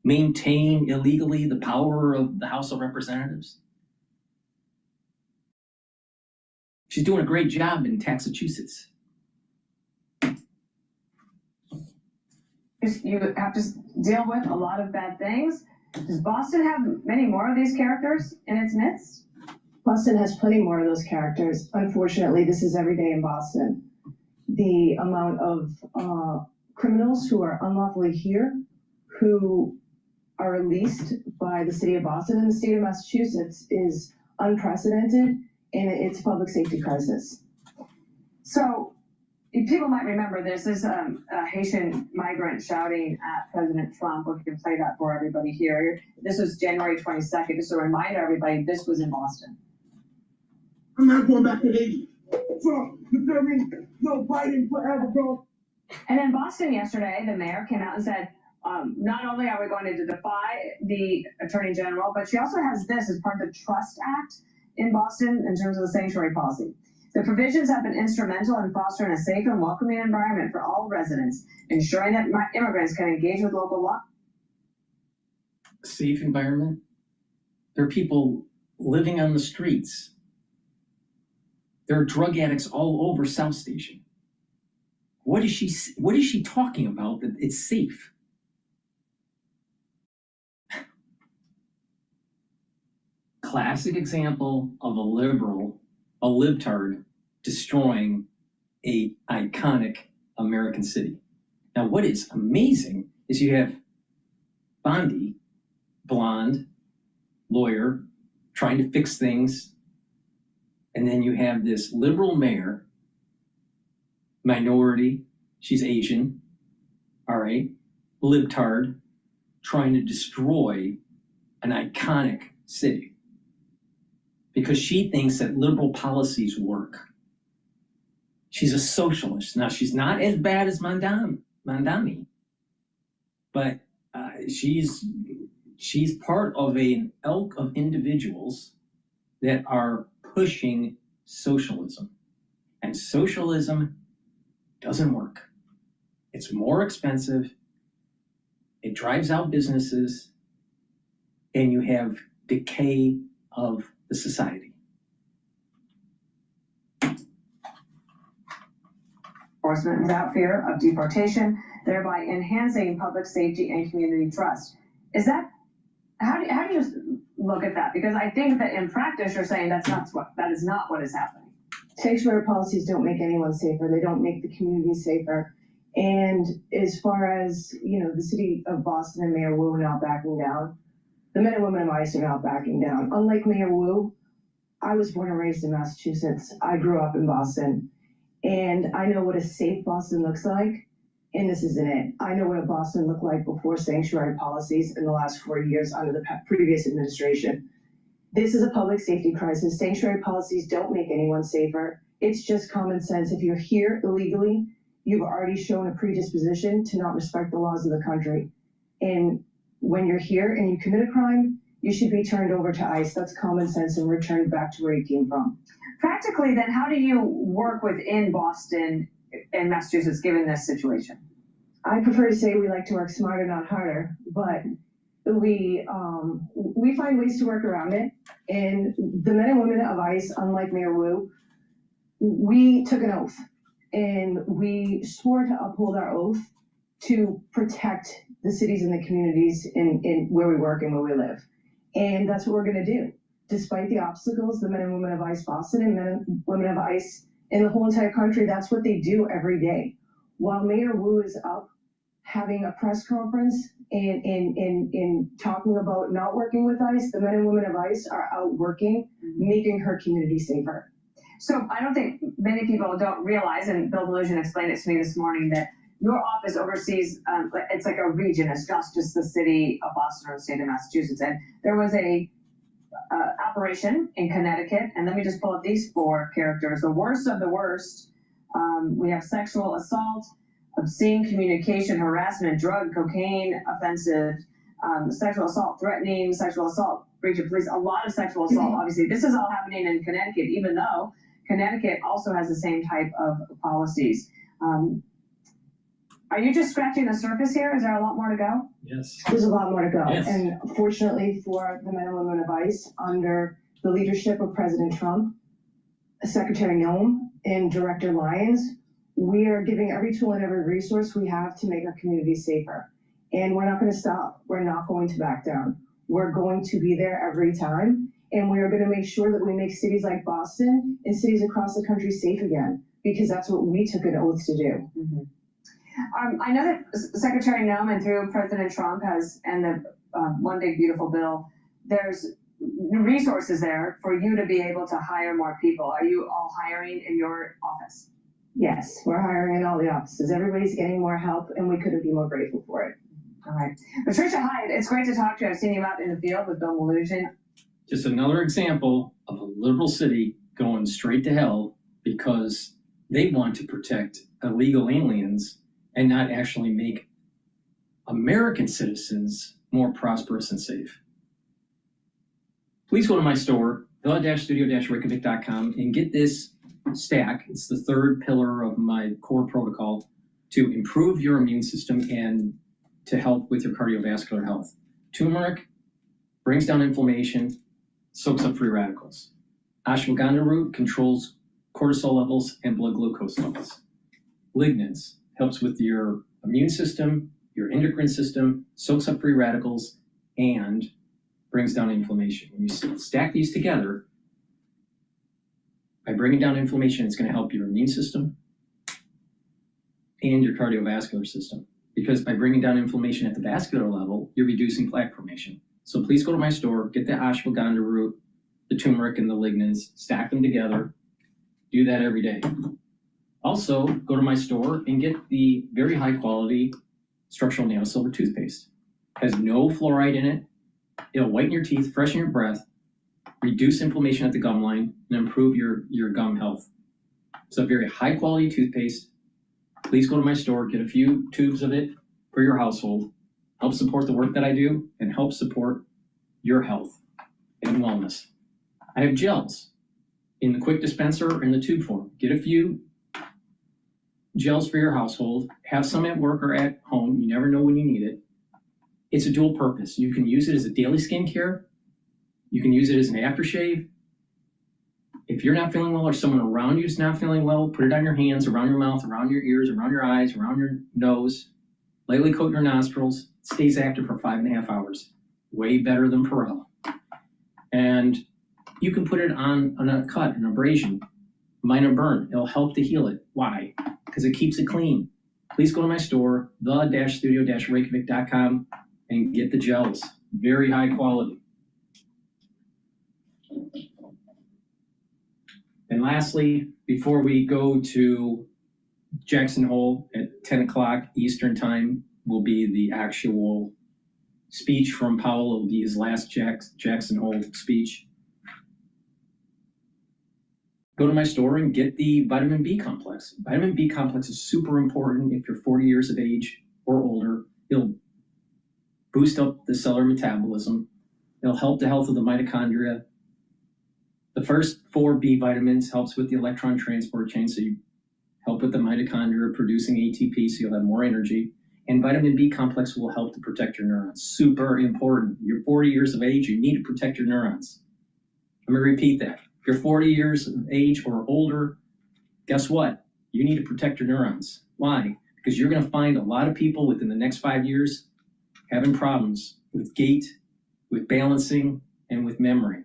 maintain illegally the power of the House of Representatives. She's doing a great job in Massachusetts. You have to deal with a lot of bad things. Does Boston have many more of these characters in its midst? Boston has plenty more of those characters. Unfortunately, this is every day in Boston. The amount of criminals who are unlawfully here, who are released by the city of Boston and the state of Massachusetts, is unprecedented, and it's a public safety crisis. So people might remember this is a Haitian migrant shouting at President Trump. We can play that for everybody here. This was January 22nd. Just to remind everybody, this was in Boston. I'm not going back to Haiti. Trump, you feel me? No Biden forever, bro. And in Boston yesterday, the mayor came out and said, not only are we going to defy the Attorney General, but she also has this as part of the Trust Act in Boston in terms of the sanctuary policy. The provisions have been instrumental in fostering a safe and welcoming environment for all residents, ensuring that immigrants can engage with local law. Safe environment? There are people living on the streets. There are drug addicts all over South Station. What is she talking about that it's safe? Classic example of a liberal, a libtard, destroying a iconic American city. Now, what is amazing is you have Bondi, blonde, lawyer, trying to fix things, and then you have this liberal mayor, minority, she's Asian, all right, libtard, trying to destroy an iconic city because she thinks that liberal policies work. She's a socialist. Now, she's not as bad as Mandami, but she's part of an ilk of individuals that are pushing socialism. And socialism doesn't work. It's more expensive. It drives out businesses, and you have decay of the society. Enforcement without fear of deportation, thereby enhancing public safety and community trust. Is that, how do you look at that? Because I think that in practice you're saying that is not what is happening. Sanctuary policies don't make anyone safer. They don't make the community safer. And as far as, the city of Boston and Mayor Wu not backing down, the men and women of ICE are not backing down. Unlike Mayor Wu, I was born and raised in Massachusetts. I grew up in Boston. And I know what a safe Boston looks like, and this isn't it. I know what a Boston looked like before sanctuary policies in the last 4 years under the previous administration. This is a public safety crisis. Sanctuary policies don't make anyone safer. It's just common sense. If you're here illegally, you've already shown a predisposition to not respect the laws of the country. And when you're here and you commit a crime, you should be turned over to ICE. That's common sense and returned back to where you came from. Practically, then, how do you work within Boston and Massachusetts given this situation? I prefer to say we like to work smarter, not harder, but we find ways to work around it. And the men and women of ICE, unlike Mayor Wu, we took an oath and we swore to uphold our oath to protect the cities and the communities in where we work and where we live. And that's what we're going to do. Despite the obstacles, the men and women of ICE Boston and men and women of ICE in the whole entire country, that's what they do every day. While Mayor Wu is up having a press conference and talking about not working with ICE, the men and women of ICE are out working, making her community safer. So I don't think many people don't realize, and Bill Belusion explained it to me this morning, that your office oversees, it's like a region, it's not just the city of Boston or the state of Massachusetts. And there was a operation in Connecticut, and let me just pull up these 4 characters. The worst of the worst, we have sexual assault, obscene communication, harassment, drug, cocaine offensive, sexual assault, threatening, sexual assault, breach of police, a lot of sexual assault, obviously. This is all happening in Connecticut, even though Connecticut also has the same type of policies. Are you just scratching the surface here? Is there a lot more to go? Yes. There's a lot more to go. Yes. And fortunately for the men and women of ICE, under the leadership of President Trump, Secretary Noem, and Director Lyons, we are giving every tool and every resource we have to make our communities safer. And we're not going to stop. We're not going to back down. We're going to be there every time. And we are going to make sure that we make cities like Boston and cities across the country safe again, because that's what we took an oath to do. Mm-hmm. I know that Secretary Noem and through President Trump has, and the One Big Beautiful Bill, there's resources there for you to be able to hire more people. Are you all hiring in your office? Yes, we're hiring in all the offices. Everybody's getting more help, and we couldn't be more grateful for it. All right. Patricia Hyde, it's great to talk to you. I've seen you out in the field with Bill Belusion. Just another example of a liberal city going straight to hell because they want to protect illegal aliens and not actually make American citizens more prosperous and safe. Please go to my store, the-studio-reykjavik.com, and get this stack. It's the 3rd pillar of my core protocol to improve your immune system and to help with your cardiovascular health. Turmeric brings down inflammation, soaks up free radicals. Ashwagandha root controls cortisol levels and blood glucose levels. Lignans helps with your immune system, your endocrine system, soaks up free radicals, and brings down inflammation. When you stack these together, by bringing down inflammation, it's going to help your immune system and your cardiovascular system. Because by bringing down inflammation at the vascular level, you're reducing plaque formation. So please go to my store, get the ashwagandha root, the turmeric, and the lignans, stack them together. Do that every day. Also, go to my store and get the very high quality structural nano silver toothpaste. It has no fluoride in it. It'll whiten your teeth, freshen your breath, reduce inflammation at the gum line, and improve your gum health. It's a very high quality toothpaste. Please go to my store, get a few tubes of it for your household. Help support the work that I do and help support your health and wellness. I have gels in the quick dispenser or in the tube form. Get a few gels for your household. Have some at work or at home. You never know when you need it. It's a dual purpose. You can use it as a daily skincare. You can use it as an aftershave. If you're not feeling well or someone around you is not feeling well, put it on your hands, around your mouth, around your ears, around your eyes, around your nose. Lightly coat your nostrils. It stays active for 5.5 hours. Way better than Perel. And you can put it on a cut, an abrasion, minor burn. It'll help to heal it. Why? Because it keeps it clean. Please go to my store, the-studio-reykjavik.com, and get the gels. Very high quality. And lastly, before we go to Jackson Hole at 10 o'clock Eastern time, will be the actual speech from Powell. It will be his last Jackson Hole speech. Go to my store and get the vitamin B complex. Vitamin B complex is super important if you're 40 years of age or older. It'll boost up the cellular metabolism. It'll help the health of the mitochondria. The first 4 B vitamins helps with the electron transport chain, so you help with the mitochondria producing ATP, so you'll have more energy. And vitamin B complex will help to protect your neurons. Super important. You're 40 years of age, you need to protect your neurons. I'm gonna repeat that. If you're 40 years of age or older, guess what? You need to protect your neurons. Why? Because you're gonna find a lot of people within the next 5 years having problems with gait, with balancing, and with memory.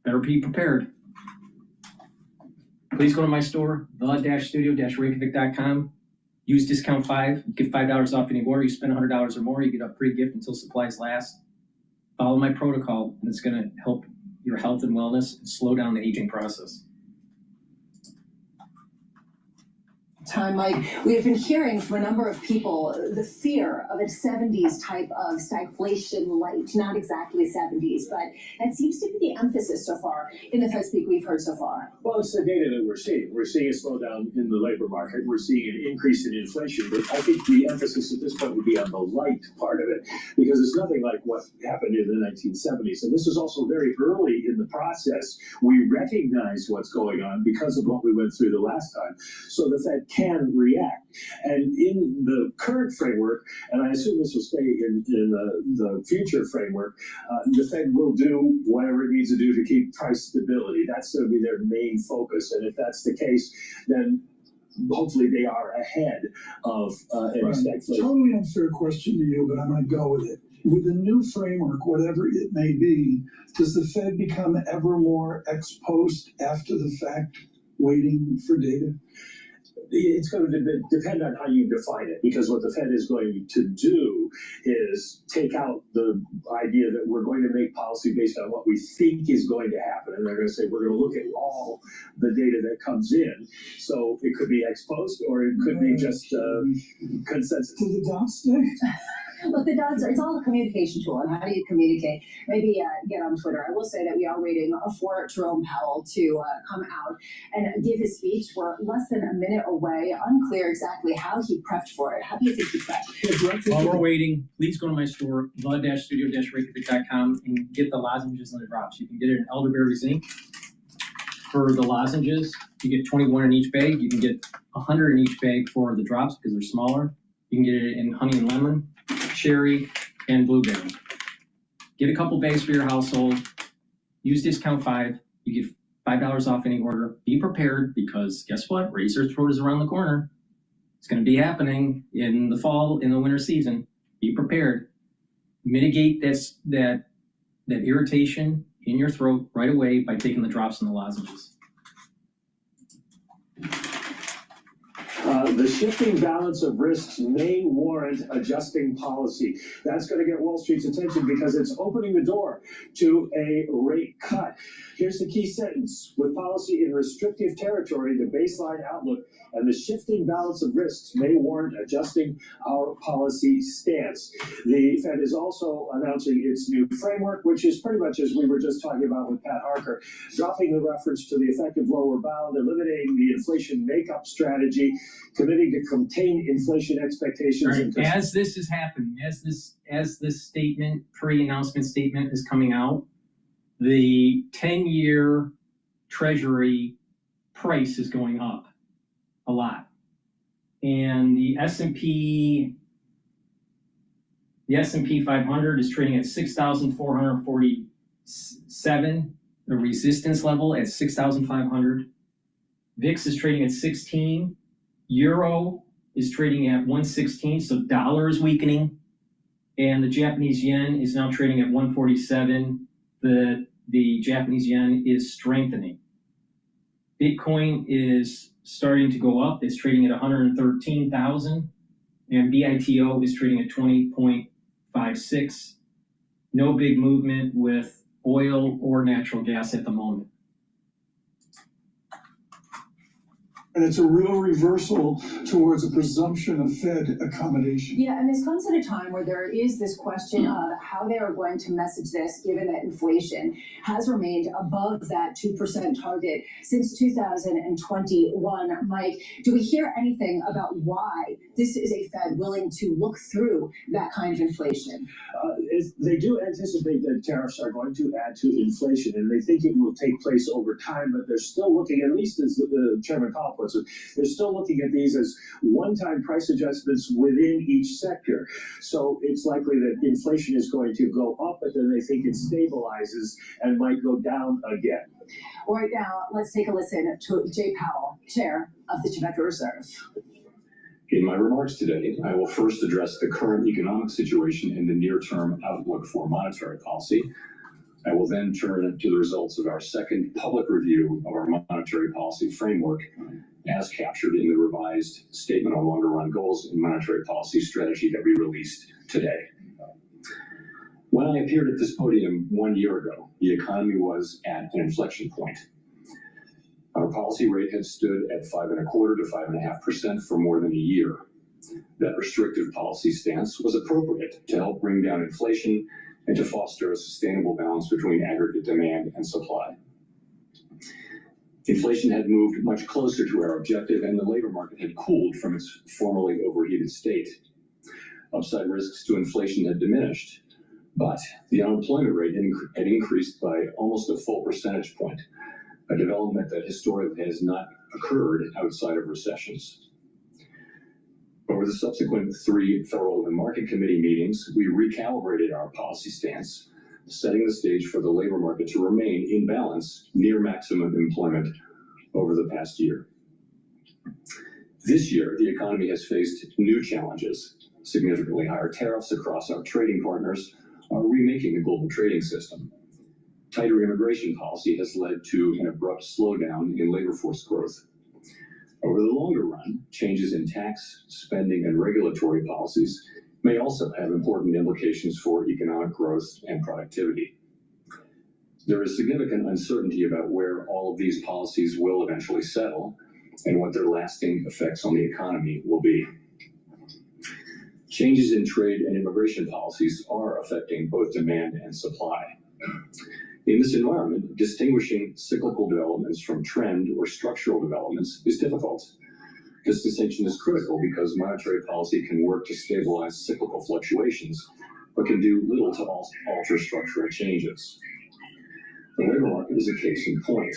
Better be prepared. Please go to my store, the-studio-reykjavik.com. Use discount 5. You get $5 off any order. You spend $100 or more, you get a free gift until supplies last. Follow my protocol, and it's going to help your health and wellness and slow down the aging process. Time, Mike, we have been hearing from a number of people the fear of a 70s type of stagflation light, not exactly 70s, but that seems to be the emphasis so far in the Fed speak we've heard so far. Well, it's the data that we're seeing. We're seeing a slowdown in the labor market. We're seeing an increase in inflation, but I think the emphasis at this point would be on the light part of it, because it's nothing like what happened in the 1970s. And this is also very early in the process. We recognize what's going on because of what we went through the last time. So the Fed can react. And in the current framework, and I assume this will stay in the future framework, the Fed will do whatever it needs to do to keep price stability. That's going to be their main focus. And if that's the case, then hopefully they are ahead of any stagflation. Totally unfair question to you, but I'm going to go with it. With the new framework, whatever it may be, does the Fed become ever more ex post after the fact, waiting for data? It's going to depend on how you define it, because what the Fed is going to do is take out the idea that we're going to make policy based on what we think is going to happen. And they're going to say, we're going to look at all the data that comes in. So it could be ex post, or it could be just consensus. Do the dots stay? Look, the dots, it's all a communication tool. And how do you communicate? Maybe get on Twitter. I will say that we are waiting for Jerome Powell to come out and give his speech. We're less than a minute away. Unclear exactly how he prepped for it. How do you think he prepped? While we're waiting, please go to my store, the-studio-reykjavik.com, and get the lozenges and the drops. You can get it in elderberry zinc. For the lozenges, you get 21 in each bag. You can get 100 in each bag for the drops because they're smaller. You can get it in honey and lemon, cherry, and blueberry. Get a couple bags for your household. Use discount 5. You get $5 off any order. Be prepared, because guess what? Razor throat is around the corner. It's going to be happening in the fall, in the winter season. Be prepared. Mitigate that irritation in your throat right away by taking the drops and the lozenges. The shifting balance of risks may warrant adjusting policy. That's going to get Wall Street's attention because it's opening the door to a rate cut. Here's the key sentence. With policy in restrictive territory, the baseline outlook and the shifting balance of risks may warrant adjusting our policy stance. The Fed is also announcing its new framework, which is pretty much as we were just talking about with Pat Harker, dropping the reference to the effective lower bound, eliminating the inflation makeup strategy, committing to contain inflation expectations. Right. As this is happening, as this statement, pre-announcement statement is coming out, the 10-year Treasury price is going up a lot. And the S&P 500 is trading at 6,447, the resistance level at 6,500. VIX is trading at 16. Euro is trading at 116, so dollar is weakening. And the Japanese yen is now trading at 147. The Japanese yen is strengthening. Bitcoin is starting to go up. It's trading at 113,000. And BITO is trading at 20.56. No big movement with oil or natural gas at the moment. And it's a real reversal towards a presumption of Fed accommodation. Yeah, and this comes at a time where there is this question of how they are going to message this, given that inflation has remained above that 2% target since 2021. Mike, do we hear anything about why this is a Fed willing to look through that kind of inflation? They do anticipate that tariffs are going to add to inflation, and they think it will take place over time, but they're still looking, at least as the Chairman Powell puts it, they're still looking at these as one-time price adjustments within each sector. So it's likely that inflation is going to go up, but then they think it stabilizes and might go down again. Right now, let's take a listen to Jay Powell, Chair of the Federal Reserve. In my remarks today, I will first address the current economic situation and the near-term outlook for monetary policy. I will then turn to the results of our second public review of our monetary policy framework as captured in the revised Statement on Longer-Run Goals and Monetary Policy Strategy that we released today. When I appeared at this podium 1 year ago, the economy was at an inflection point. Our policy rate had stood at 5.25% to 5.5% for more than a year. That restrictive policy stance was appropriate to help bring down inflation and to foster a sustainable balance between aggregate demand and supply. Inflation had moved much closer to our objective, and the labor market had cooled from its formerly overheated state. Upside risks to inflation had diminished, but the unemployment rate had increased by almost a full percentage point, a development that historically has not occurred outside of recessions. Over the subsequent 3 Federal Open Market Committee meetings, we recalibrated our policy stance, setting the stage for the labor market to remain in balance near maximum employment over the past year. This year, the economy has faced new challenges. Significantly higher tariffs across our trading partners are remaking the global trading system. Tighter immigration policy has led to an abrupt slowdown in labor force growth. Over the longer run, changes in tax, spending, and regulatory policies may also have important implications for economic growth and productivity. There is significant uncertainty about where all of these policies will eventually settle and what their lasting effects on the economy will be. Changes in trade and immigration policies are affecting both demand and supply. In this environment, distinguishing cyclical developments from trend or structural developments is difficult. This distinction is critical because monetary policy can work to stabilize cyclical fluctuations, but can do little to alter structural changes. The labor market is a case in point.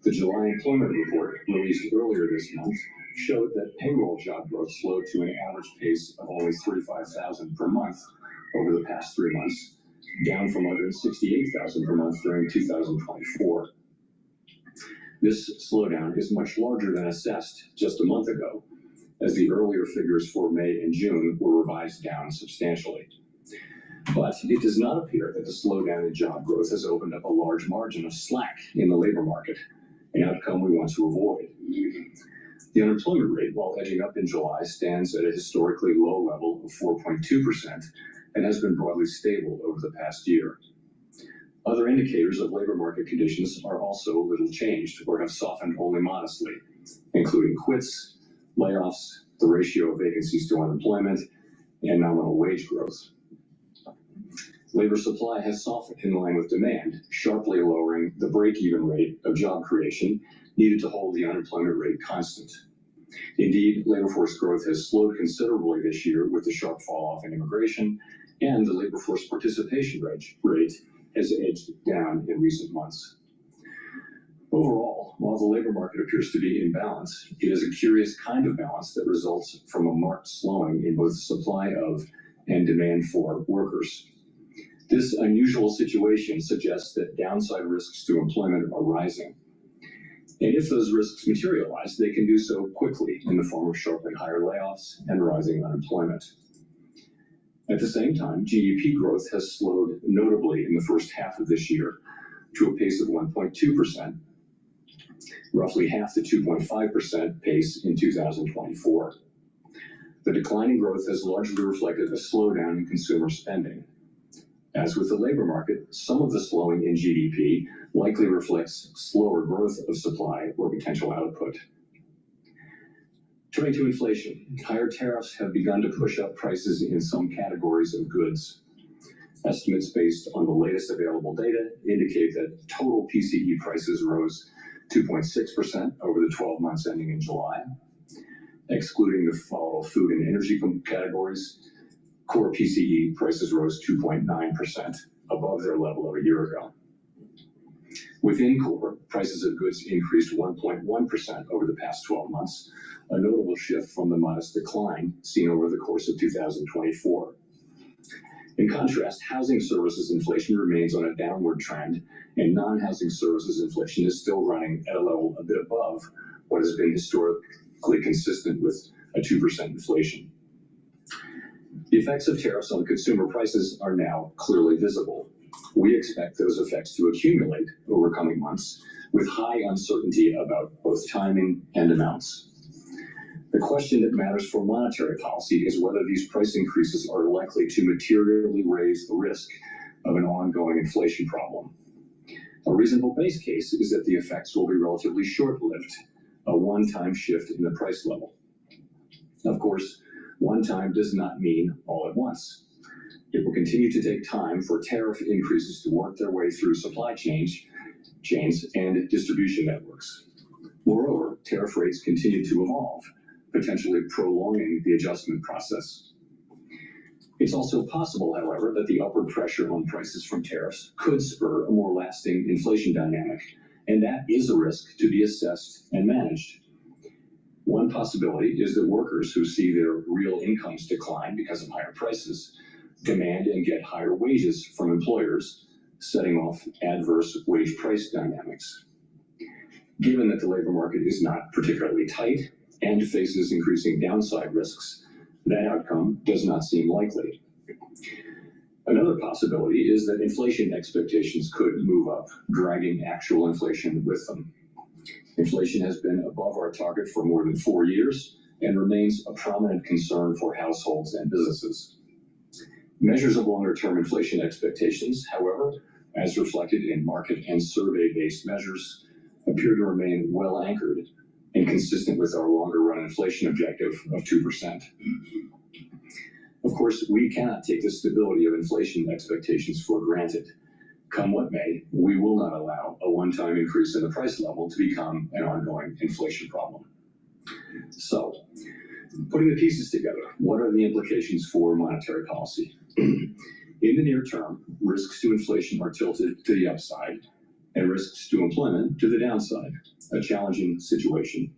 The July employment report, released earlier this month, showed that payroll job growth slowed to an average pace of only 35,000 per month over the past 3 months, down from 168,000 per month during 2024. This slowdown is much larger than assessed just a month ago, as the earlier figures for May and June were revised down substantially. But it does not appear that the slowdown in job growth has opened up a large margin of slack in the labor market, an outcome we want to avoid. The unemployment rate, while edging up in July, stands at a historically low level of 4.2% and has been broadly stable over the past year. Other indicators of labor market conditions are also little changed or have softened only modestly, including quits, layoffs, the ratio of vacancies to unemployment, and nominal wage growth. Labor supply has softened in line with demand, sharply lowering the break-even rate of job creation needed to hold the unemployment rate constant. Indeed, labor force growth has slowed considerably this year with the sharp fall-off in immigration, and the labor force participation rate has edged down in recent months. Overall, while the labor market appears to be in balance, it is a curious kind of balance that results from a marked slowing in both supply of and demand for workers. This unusual situation suggests that downside risks to employment are rising. And if those risks materialize, they can do so quickly in the form of sharply higher layoffs and rising unemployment. At the same time, GDP growth has slowed notably in the first half of this year to a pace of 1.2%, roughly half the 2.5% pace in 2024. The declining growth has largely reflected a slowdown in consumer spending. As with the labor market, some of the slowing in GDP likely reflects slower growth of supply or potential output. Turning to inflation, higher tariffs have begun to push up prices in some categories of goods. Estimates based on the latest available data indicate that total PCE prices rose 2.6% over the 12 months ending in July. Excluding the volatile food and energy categories, core PCE prices rose 2.9%, above their level of a year ago. Within core, prices of goods increased 1.1% over the past 12 months, a notable shift from the modest decline seen over the course of 2024. In contrast, housing services inflation remains on a downward trend, and non-housing services inflation is still running at a level a bit above what has been historically consistent with a 2% inflation. The effects of tariffs on consumer prices are now clearly visible. We expect those effects to accumulate over coming months, with high uncertainty about both timing and amounts. The question that matters for monetary policy is whether these price increases are likely to materially raise the risk of an ongoing inflation problem. A reasonable base case is that the effects will be relatively short-lived, a one-time shift in the price level. Of course, one time does not mean all at once. It will continue to take time for tariff increases to work their way through supply chains and distribution networks. Moreover, tariff rates continue to evolve, potentially prolonging the adjustment process. It's also possible, however, that the upward pressure on prices from tariffs could spur a more lasting inflation dynamic, and that is a risk to be assessed and managed. One possibility is that workers who see their real incomes decline because of higher prices demand and get higher wages from employers, setting off adverse wage price dynamics. Given that the labor market is not particularly tight and faces increasing downside risks, that outcome does not seem likely. Another possibility is that inflation expectations could move up, dragging actual inflation with them. Inflation has been above our target for more than 4 years and remains a prominent concern for households and businesses. Measures of longer-term inflation expectations, however, as reflected in market and survey-based measures, appear to remain well anchored and consistent with our longer-run inflation objective of 2%. Of course, we cannot take the stability of inflation expectations for granted. Come what may, we will not allow a one-time increase in the price level to become an ongoing inflation problem. So, putting the pieces together, what are the implications for monetary policy? In the near term, risks to inflation are tilted to the upside and risks to employment to the downside, a challenging situation.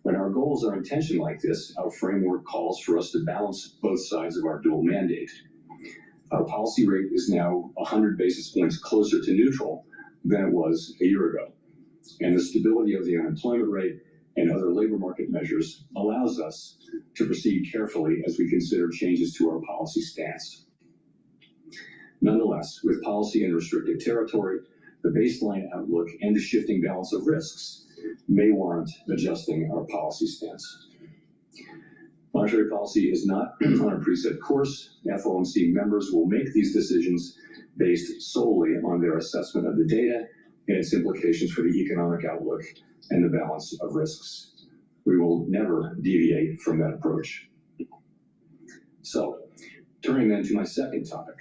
When our goals are in tension like this, our framework calls for us to balance both sides of our dual mandate. Our policy rate is now 100 basis points closer to neutral than it was a year ago, and the stability of the unemployment rate and other labor market measures allows us to proceed carefully as we consider changes to our policy stance. Nonetheless, with policy in restrictive territory, the baseline outlook and the shifting balance of risks may warrant adjusting our policy stance. Monetary policy is not on a preset course. FOMC members will make these decisions based solely on their assessment of the data and its implications for the economic outlook and the balance of risks. We will never deviate from that approach. So, turning then to my second topic.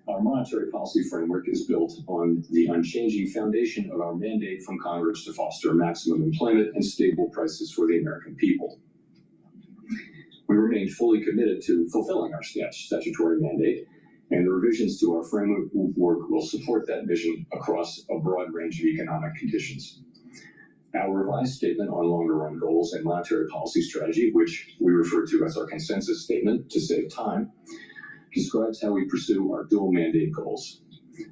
Our monetary policy framework is built on the unchanging foundation of our mandate from Congress to foster maximum employment and stable prices for the American people. We remain fully committed to fulfilling our statutory mandate, and the revisions to our framework will support that vision across a broad range of economic conditions. Our revised statement on longer-run goals and monetary policy strategy, which we refer to as our consensus statement to save time, describes how we pursue our dual mandate goals.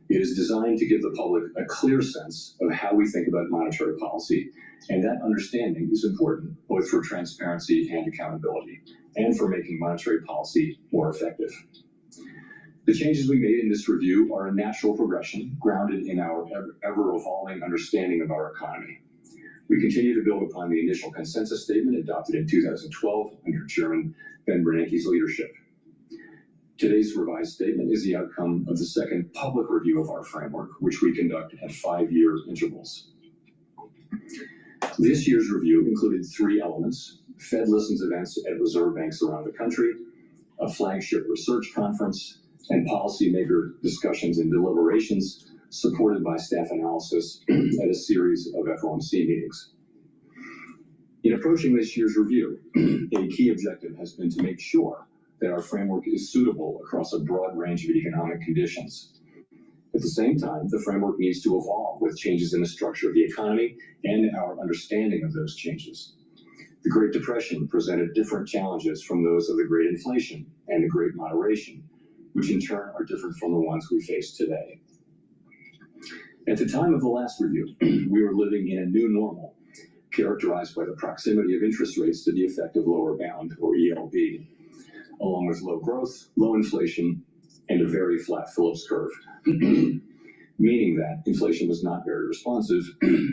It is designed to give the public a clear sense of how we think about monetary policy, and that understanding is important both for transparency and accountability, and for making monetary policy more effective. The changes we made in this review are a natural progression grounded in our ever-evolving understanding of our economy. We continue to build upon the initial consensus statement adopted in 2012 under Chairman Ben Bernanke's leadership. Today's revised statement is the outcome of the second public review of our framework, which we conduct at 5-year intervals. This year's review included 3 elements: Fed listens events at reserve banks around the country, a flagship research conference, and policymaker discussions and deliberations supported by staff analysis at a series of FOMC meetings. In approaching this year's review, a key objective has been to make sure that our framework is suitable across a broad range of economic conditions. At the same time, the framework needs to evolve with changes in the structure of the economy and our understanding of those changes. The Great Depression presented different challenges from those of the Great Inflation and the Great Moderation, which in turn are different from the ones we face today. At the time of the last review, we were living in a new normal, characterized by the proximity of interest rates to the effective lower bound, or ELB, along with low growth, low inflation, and a very flat Phillips curve, meaning that inflation was not very responsive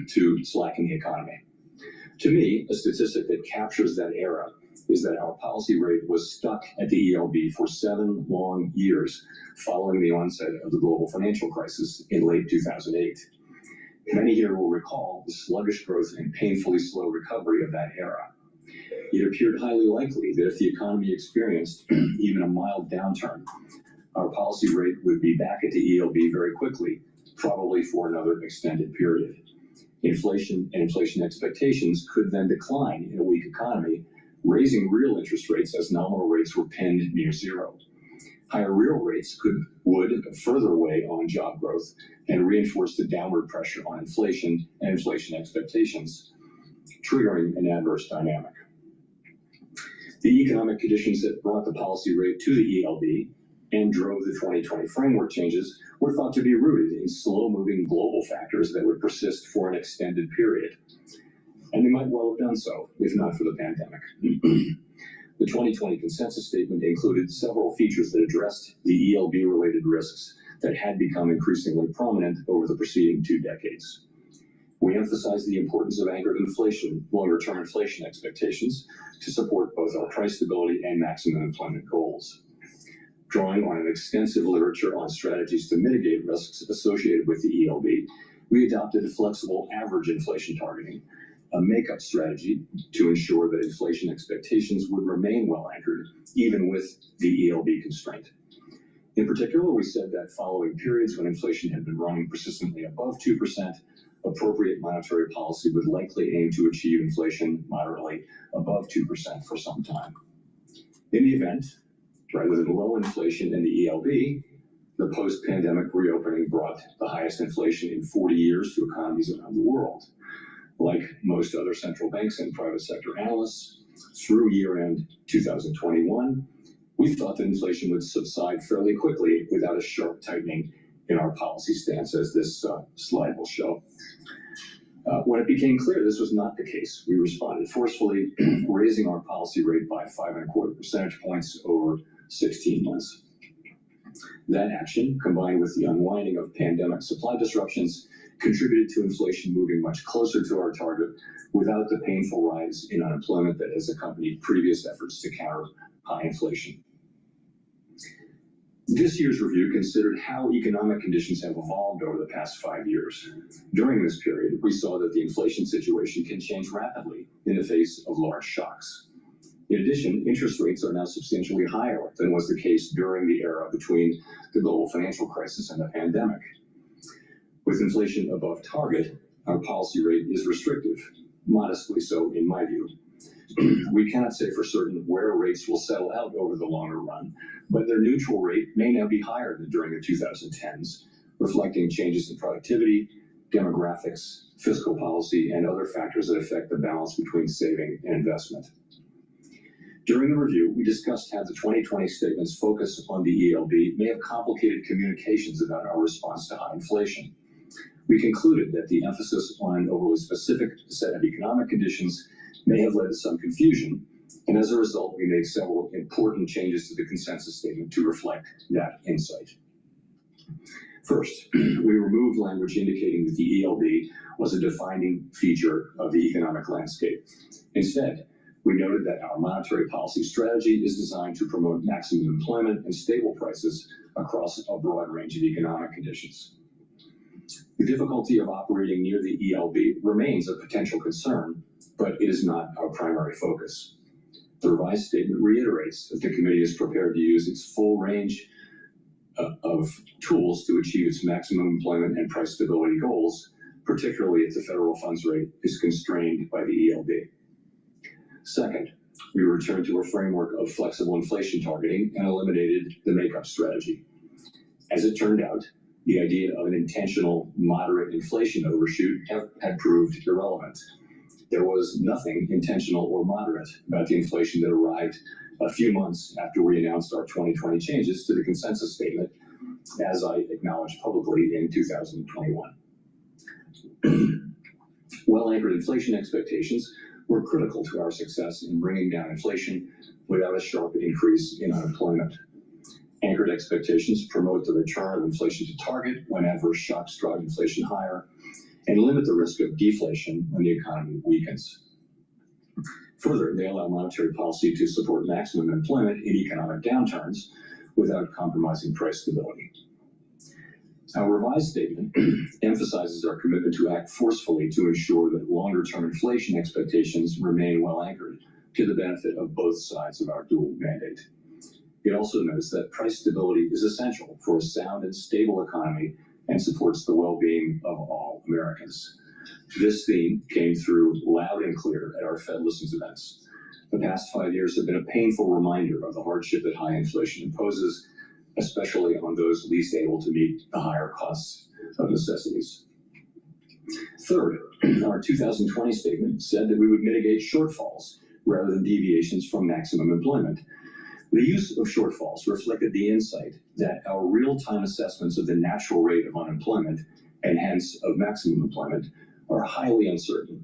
to slacking the economy. To me, a statistic that captures that era is that our policy rate was stuck at the ELB for 7 long years following the onset of the global financial crisis in late 2008. Many here will recall the sluggish growth and painfully slow recovery of that era. It appeared highly likely that if the economy experienced even a mild downturn, our policy rate would be back at the ELB very quickly, probably for another extended period. Inflation and inflation expectations could then decline in a weak economy, raising real interest rates as nominal rates were pinned near zero. Higher real rates would further weigh on job growth and reinforce the downward pressure on inflation and inflation expectations, triggering an adverse dynamic. The economic conditions that brought the policy rate to the ELB and drove the 2020 framework changes were thought to be rooted in slow-moving global factors that would persist for an extended period. And they might well have done so, if not for the pandemic. The 2020 consensus statement included several features that addressed the ELB-related risks that had become increasingly prominent over the preceding 2 decades. We emphasized the importance of anchored inflation, longer-term inflation expectations, to support both our price stability and maximum employment goals. Drawing on an extensive literature on strategies to mitigate risks associated with the ELB, we adopted flexible average inflation targeting, a makeup strategy to ensure that inflation expectations would remain well anchored, even with the ELB constraint. In particular, we said that following periods when inflation had been running persistently above 2%, appropriate monetary policy would likely aim to achieve inflation moderately above 2% for some time. In the event, rather than low inflation in the ELB, the post-pandemic reopening brought the highest inflation in 40 years to economies around the world. Like most other central banks and private sector analysts, through year-end 2021, we thought that inflation would subside fairly quickly without a sharp tightening in our policy stance, as this slide will show. When it became clear this was not the case, we responded forcefully, raising our policy rate by 5.25 percentage points over 16 months. That action, combined with the unwinding of pandemic supply disruptions, contributed to inflation moving much closer to our target without the painful rise in unemployment that has accompanied previous efforts to counter high inflation. This year's review considered how economic conditions have evolved over the past 5 years. During this period, we saw that the inflation situation can change rapidly in the face of large shocks. In addition, interest rates are now substantially higher than was the case during the era between the global financial crisis and the pandemic. With inflation above target, our policy rate is restrictive, modestly so in my view. We cannot say for certain where rates will settle out over the longer run, but their neutral rate may now be higher than during the 2010s, reflecting changes in productivity, demographics, fiscal policy, and other factors that affect the balance between saving and investment. During the review, we discussed how the 2020 statement's focus on the ELB may have complicated communications about our response to high inflation. We concluded that the emphasis on an overly specific set of economic conditions may have led to some confusion, and as a result, we made several important changes to the consensus statement to reflect that insight. First, we removed language indicating that the ELB was a defining feature of the economic landscape. Instead, we noted that our monetary policy strategy is designed to promote maximum employment and stable prices across a broad range of economic conditions. The difficulty of operating near the ELB remains a potential concern, but it is not our primary focus. The revised statement reiterates that the committee is prepared to use its full range of tools to achieve its maximum employment and price stability goals, particularly if the federal funds rate is constrained by the ELB. Second, we returned to a framework of flexible inflation targeting and eliminated the makeup strategy. As it turned out, the idea of an intentional moderate inflation overshoot had proved irrelevant. There was nothing intentional or moderate about the inflation that arrived a few months after we announced our 2020 changes to the consensus statement, as I acknowledged publicly in 2021. Well-anchored inflation expectations were critical to our success in bringing down inflation without a sharp increase in unemployment. Anchored expectations promote the return of inflation to target when adverse shocks drive inflation higher and limit the risk of deflation when the economy weakens. Further, they allow monetary policy to support maximum employment in economic downturns without compromising price stability. Our revised statement emphasizes our commitment to act forcefully to ensure that longer-term inflation expectations remain well anchored to the benefit of both sides of our dual mandate. It also notes that price stability is essential for a sound and stable economy and supports the well-being of all Americans. This theme came through loud and clear at our Fed Listens events. The past 5 years have been a painful reminder of the hardship that high inflation imposes, especially on those least able to meet the higher costs of necessities. Third, our 2020 statement said that we would mitigate shortfalls rather than deviations from maximum employment. The use of shortfalls reflected the insight that our real-time assessments of the natural rate of unemployment, and hence of maximum employment, are highly uncertain.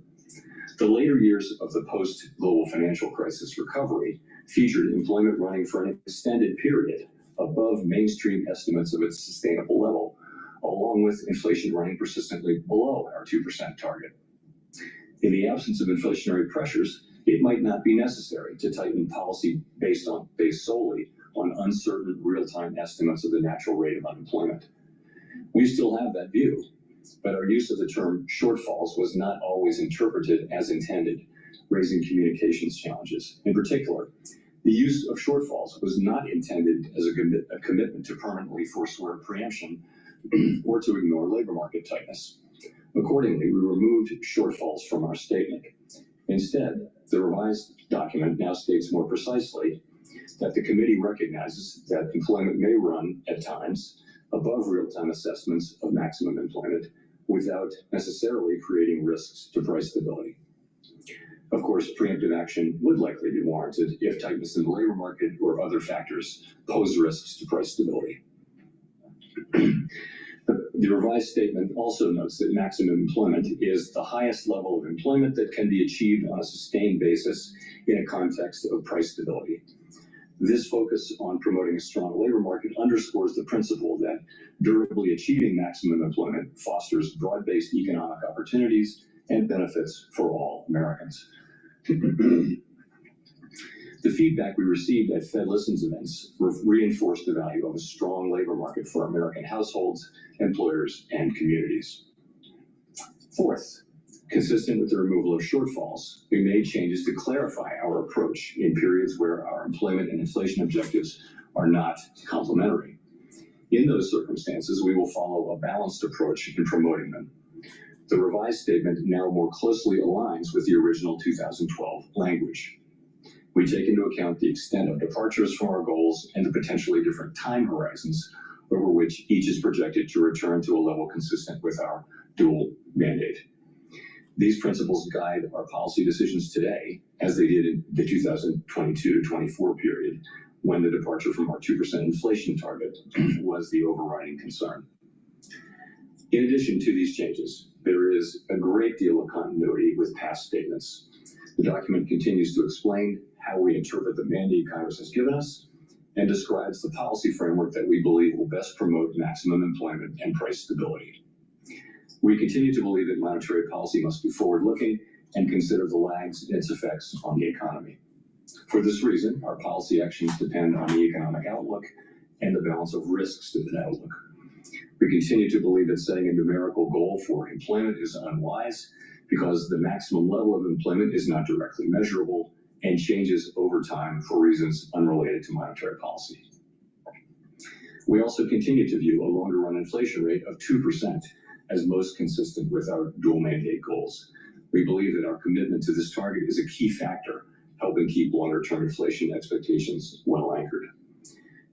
The later years of the post-global financial crisis recovery featured employment running for an extended period above mainstream estimates of its sustainable level, along with inflation running persistently below our 2% target. In the absence of inflationary pressures, it might not be necessary to tighten policy based solely on uncertain real-time estimates of the natural rate of unemployment. We still have that view, but our use of the term shortfalls was not always interpreted as intended, raising communications challenges. In particular, the use of shortfalls was not intended as a commitment to permanently forswear preemption or to ignore labor market tightness. Accordingly, we removed shortfalls from our statement. Instead, the revised document now states more precisely that the committee recognizes that employment may run at times above real-time assessments of maximum employment without necessarily creating risks to price stability. Of course, preemptive action would likely be warranted if tightness in the labor market or other factors pose risks to price stability. The revised statement also notes that maximum employment is the highest level of employment that can be achieved on a sustained basis in a context of price stability. This focus on promoting a strong labor market underscores the principle that durably achieving maximum employment fosters broad-based economic opportunities and benefits for all Americans. The feedback we received at Fed Listens events reinforced the value of a strong labor market for American households, employers, and communities. Fourth, consistent with the removal of shortfalls, we made changes to clarify our approach in periods where our employment and inflation objectives are not complementary. In those circumstances, we will follow a balanced approach in promoting them. The revised statement now more closely aligns with the original 2012 language. We take into account the extent of departures from our goals and the potentially different time horizons over which each is projected to return to a level consistent with our dual mandate. These principles guide our policy decisions today, as they did in the 2022 to 24 period, when the departure from our 2% inflation target was the overriding concern. In addition to these changes, there is a great deal of continuity with past statements. The document continues to explain how we interpret the mandate Congress has given us and describes the policy framework that we believe will best promote maximum employment and price stability. We continue to believe that monetary policy must be forward-looking and consider the lags in its effects on the economy. For this reason, our policy actions depend on the economic outlook and the balance of risks to that outlook. We continue to believe that setting a numerical goal for employment is unwise because the maximum level of employment is not directly measurable and changes over time for reasons unrelated to monetary policy. We also continue to view a longer run inflation rate of 2% as most consistent with our dual mandate goals. We believe that our commitment to this target is a key factor, helping keep longer term inflation expectations well anchored.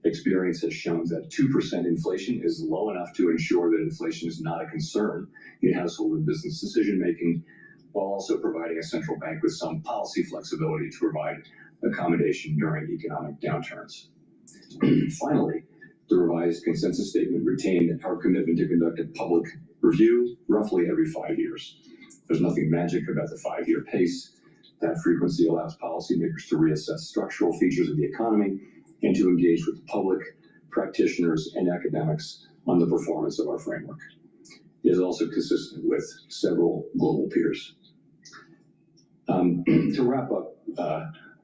Experience has shown that 2% inflation is low enough to ensure that inflation is not a concern in household and business decision making, while also providing a central bank with some policy flexibility to provide accommodation during economic downturns. Finally, the revised consensus statement retained our commitment to conduct a public review roughly every 5 years. There's nothing magic about the 5-year pace. That frequency allows policymakers to reassess structural features of the economy and to engage with the public, practitioners, and academics on the performance of our framework. It is also consistent with several global peers. To wrap up,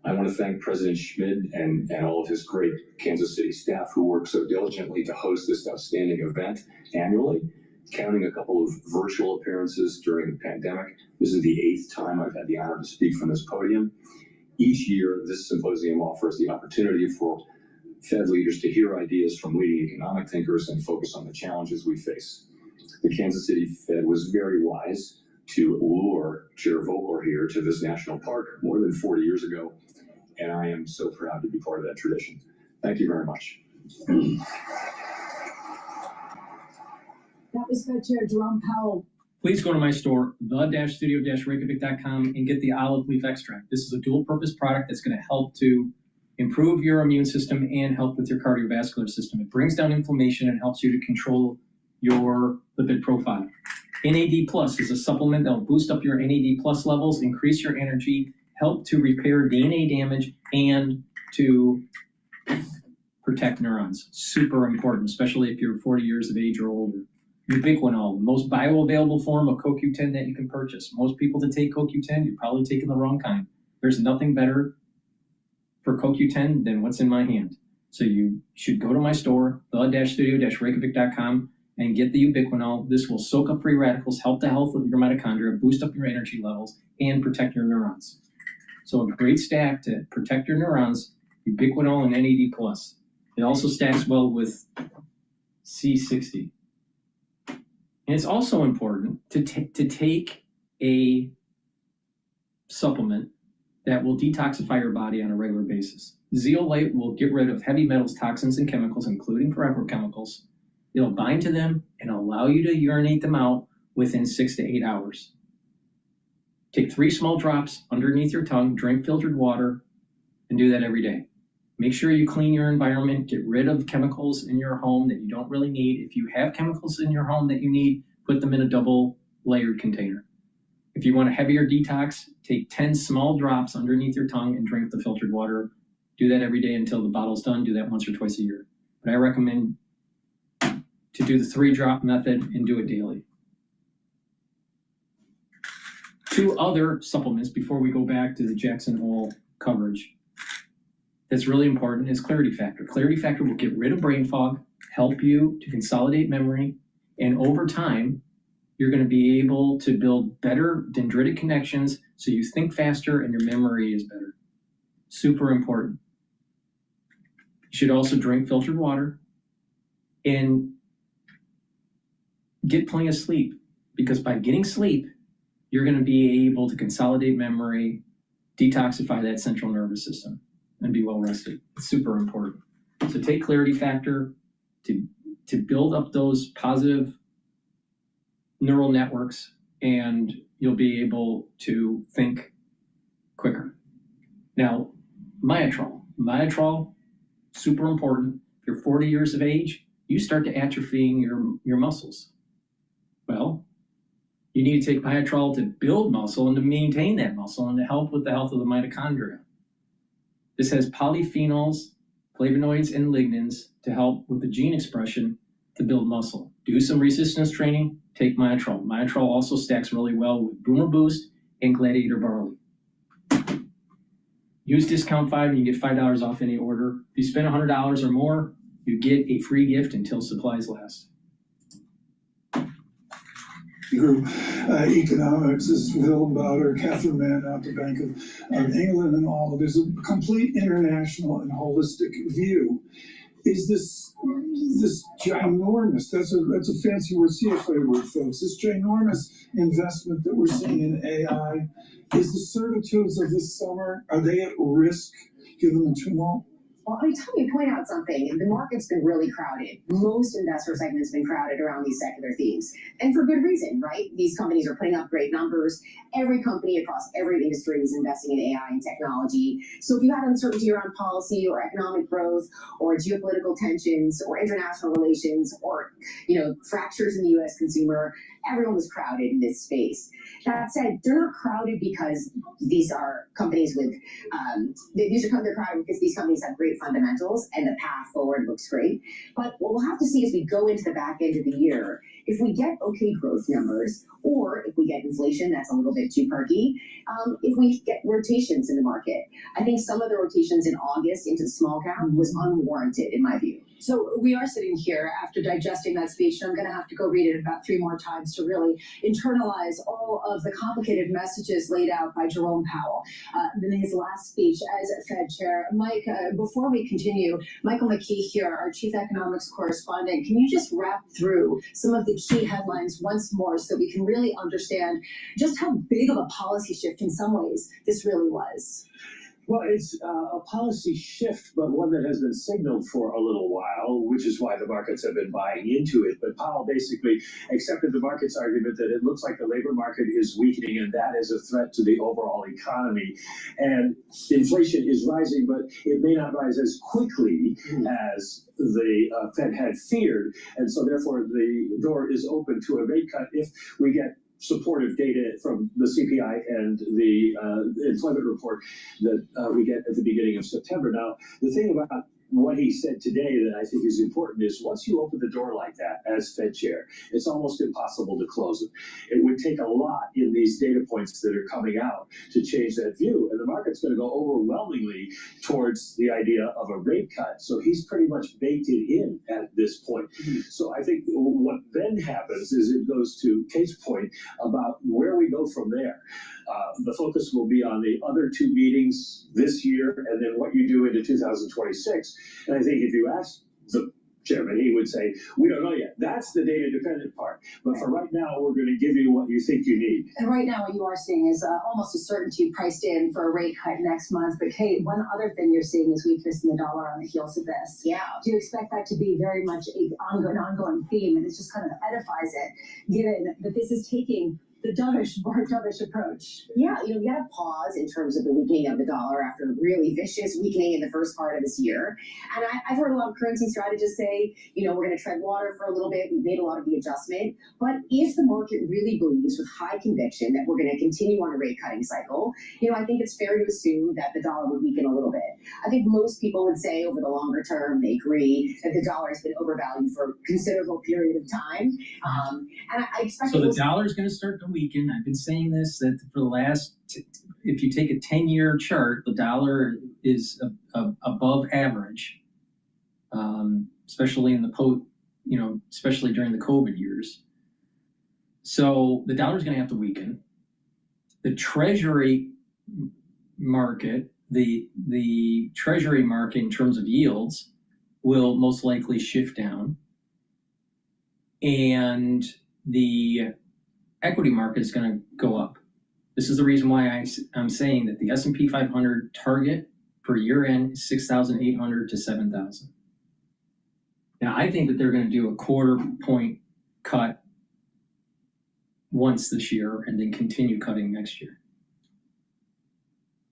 I want to thank President Schmid and all of his great Kansas City staff who work so diligently to host this outstanding event annually, counting a couple of virtual appearances during the pandemic. This is the 8th time I've had the honor to speak from this podium. Each year, this symposium offers the opportunity for Fed leaders to hear ideas from leading economic thinkers and focus on the challenges we face. The Kansas City Fed was very wise to lure Chair Vogler here to this national park more than 40 years ago, and I am so proud to be part of that tradition. Thank you very much. That was Fed Chair Jerome Powell. Please go to my store, the-studio-reykjavik.com, and get the olive leaf extract. This is a dual-purpose product that's going to help to improve your immune system and help with your cardiovascular system. It brings down inflammation and helps you to control your lipid profile. NAD Plus is a supplement that will boost up your NAD Plus levels, increase your energy, help to repair DNA damage, and to protect neurons. Super important, especially if you're 40 years of age or older. Ubiquinol, the most bioavailable form of CoQ10 that you can purchase. Most people that take CoQ10, you're probably taking the wrong kind. There's nothing better for CoQ10 than what's in my hand. So you should go to my store, the-studio-reykjavik.com, and get the Ubiquinol. This will soak up free radicals, help the health of your mitochondria, boost up your energy levels, and protect your neurons. So a great stack to protect your neurons, Ubiquinol and NAD+. It also stacks well with C60. And it's also important to take a supplement that will detoxify your body on a regular basis. Zeolite will get rid of heavy metals, toxins, and chemicals, including forever chemicals. It'll bind to them and allow you to urinate them out within 6 to 8 hours. Take 3 small drops underneath your tongue, drink filtered water, and do that every day. Make sure you clean your environment, get rid of chemicals in your home that you don't really need. If you have chemicals in your home that you need, put them in a double layered container. If you want a heavier detox, take 10 small drops underneath your tongue and drink the filtered water. Do that every day until the bottle's done. Do that once or twice a year. But I recommend to do the 3-drop method and do it daily. 2 other supplements before we go back to the Jackson Hole coverage that's really important is Clarity Factor. Clarity Factor will get rid of brain fog, help you to consolidate memory, and over time, you're going to be able to build better dendritic connections so you think faster and your memory is better. Super important. You should also drink filtered water and get plenty of sleep, because by getting sleep, you're going to be able to consolidate memory, detoxify that central nervous system, and be well rested. It's super important. So take Clarity Factor to build up those positive neural networks, and you'll be able to think quicker. Now, Myotrol, super important. If you're 40 years of age, you start to atrophying your muscles. Well, you need to take Myotrol to build muscle and to maintain that muscle and to help with the health of the mitochondria. This has polyphenols, flavonoids, and lignans to help with the gene expression to build muscle. Do some resistance training, take Myotrol. Myotrol also stacks really well with Boomer Boost and Gladiator Barley. Use discount 5 and you get $5 off any order. If you spend $100 or more, you get a free gift until supplies last. group, economics is Phil Bowder, Catherine Mann out the Bank of England and all. There's a complete international and holistic view. Is this ginormous, that's a fancy word, CFA word, folks, this ginormous investment that we're seeing in AI, is the certitudes of this summer, are they at risk given the tumult? Well, I tell you, point out something. The market's been really crowded. Most investor segments have been crowded around these secular themes. And for good reason, right? These companies are putting up great numbers. Every company across every industry is investing in AI and technology. So if you have uncertainty around policy or economic growth or geopolitical tensions or international relations or, fractures in the U.S. consumer, everyone was crowded in this space. That said, they're not crowded because these are companies with, they're crowded because these companies have great fundamentals and the path forward looks great. But what we'll have to see as we go into the back end of the year, if we get okay growth numbers, or if we get inflation that's a little bit too perky, if we get rotations in the market. I think some of the rotations in August into small cap was unwarranted in my view. So we are sitting here after digesting that speech, and I'm going to have to go read it about 3 more times to really internalize all of the complicated messages laid out by Jerome Powell in his last speech as Fed Chair. Mike, before we continue, Michael McKee here, our Chief Economics Correspondent, can you just wrap through some of the key headlines once more so we can really understand just how big of a policy shift in some ways this really was? Well, it's a policy shift, but one that has been signaled for a little while, which is why the markets have been buying into it. But Powell basically accepted the market's argument that it looks like the labor market is weakening, and that is a threat to the overall economy. And inflation is rising, but it may not rise as quickly as the Fed had feared. And so therefore, the door is open to a rate cut if we get supportive data from the CPI and the employment report that we get at the beginning of September. Now, the thing about what he said today that I think is important is once you open the door like that as Fed chair, it's almost impossible to close it. It would take a lot in these data points that are coming out to change that view. And the market's going to go overwhelmingly towards the idea of a rate cut. So he's pretty much baked it in at this point. So I think what then happens is it goes to Kate's point about where we go from there. The focus will be on the other 2 meetings this year and then what you do into 2026. And I think if you ask the chairman, he would say, we don't know yet. That's the data dependent part. But for right now, we're going to give you what you think you need. And right now, what you are seeing is almost a certainty priced in for a rate cut next month. But Kate, one other thing you're seeing is weakness in the dollar on the heels of this. Yeah. Do you expect that to be very much an ongoing theme? And it just kind of edifies it, given that this is taking the more dovish approach. Yeah, you got to pause in terms of the weakening of the dollar after a really vicious weakening in the first part of this year. And I've heard a lot of currency strategists say, we're going to tread water for a little bit. We've made a lot of the adjustment. But if the market really believes with high conviction that we're going to continue on a rate cutting cycle, I think it's fair to assume that the dollar would weaken a little bit. I think most people would say over the longer term, they agree that the dollar has been overvalued for a considerable period of time. And I expect the dollar is going to start to weaken. I've been saying this that for the last, if you take a 10-year chart, the dollar is above average, especially in especially during the COVID years. So the dollar is going to have to weaken. The treasury market, the treasury market in terms of yields will most likely shift down, and the equity market is going to go up. This is the reason why I'm saying that the S&P 500 target for year end is 6,800 to 7,000. Now, I think that they're going to do a 1/4 point cut once this year and then continue cutting next year.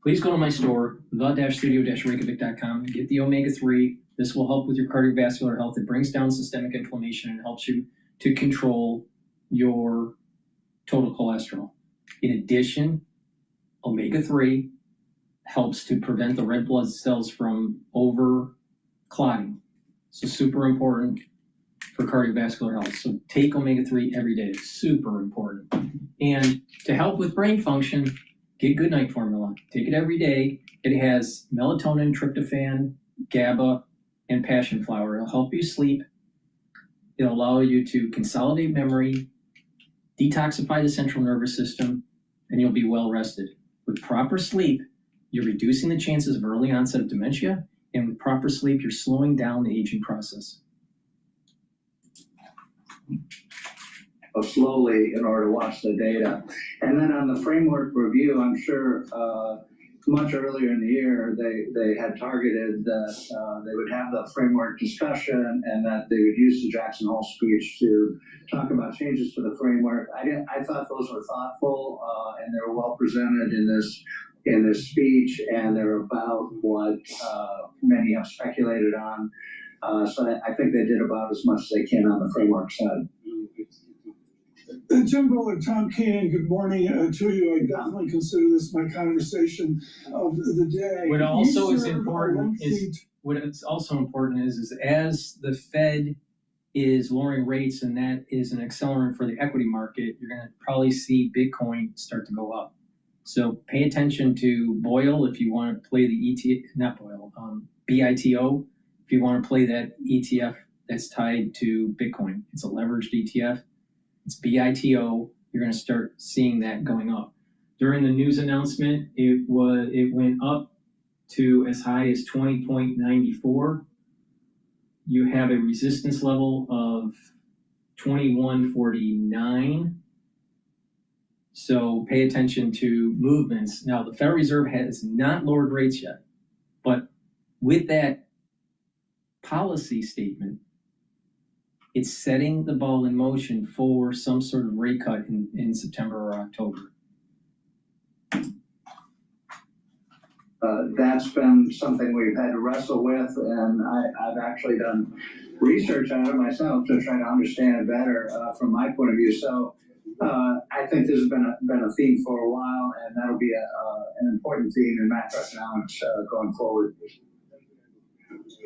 Please go to my store, the-studio-reykjavik.com, and get the omega-3. This will help with your cardiovascular health. It brings down systemic inflammation and helps you to control your total cholesterol. In addition, omega-3 helps to prevent the red blood cells from over clotting. So super important for cardiovascular health. So take omega-3 every day. It's super important. And to help with brain function, get Good Night Formula. Take it every day. It has melatonin, tryptophan, GABA, and passion flower. It'll help you sleep. It'll allow you to consolidate memory, Detoxify the central nervous system, and you'll be well rested. With proper sleep, you're reducing the chances of early onset of dementia, and with proper sleep, you're slowing down the aging process. Slowly in order to watch the data. And then on the framework review, I'm sure much earlier in the year, they had targeted that they would have the framework discussion and that they would use the Jackson Hole speech to talk about changes to the framework. I thought those were thoughtful and they were well presented in this speech, and they're about what many have speculated on. So I think they did about as much as they can on the framework side. Jim Bullard, Tom Keenan, good morning to you. I definitely consider this my conversation of the day. What also is important is as the Fed is lowering rates, and that is an accelerant for the equity market, you're going to probably see Bitcoin start to go up. So pay attention to BOIL if you want to play the BITO, if you want to play that ETF that's tied to Bitcoin. It's a leveraged ETF. It's BITO. You're going to start seeing that going up. During the news announcement, it went up to as high as 20.94. You have a resistance level of 21.49. So pay attention to movements. Now, the Federal Reserve has not lowered rates yet, but with that policy statement, it's setting the ball in motion for some sort of rate cut in September or October. That's been something we've had to wrestle with, and I've actually done research on it myself to try to understand it better from my point of view. So I think this has been a theme for a while, and that'll be an important theme in macroeconomics going forward.